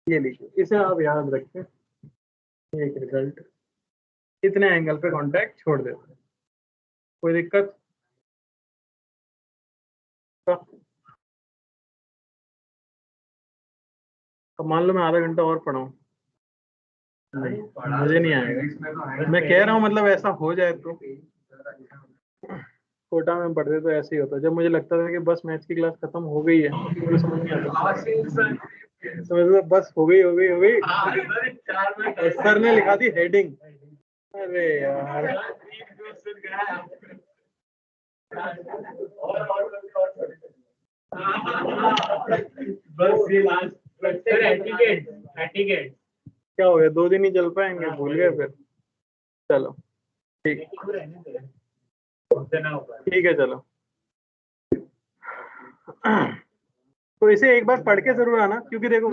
ये लिखिए, इसे आप याद रखें, एक रिजल्ट इतने एंगल पे कांटेक्ट छोड़ देते हैं। कोई दिक्कत? अब मान लो मैं आधा घंटा और पढ़ाऊं, नहीं मुझे नहीं आएगा। मैं कह रहा हूँ मतलब ऐसा हो जाए तो। कोटा में पढ़ते तो ऐसे ही होता, जब मुझे लगता था कि बस मैथ्स की क्लास खत्म हो गई है, मुझे समझ नहीं आता तो बस हो गई हो गई हो गई, और सर ने लिखा दी हेडिंग। अरे यार बस ये लास्ट एटिकेट क्या हो गया? 2 दिन ही चल पाएंगे, भूल गए फिर। चलो ठीक। उससे ना होगा। ठीक है चलो। तो इसे एक बार पढ़ के जरूर आना, क्योंकि देखो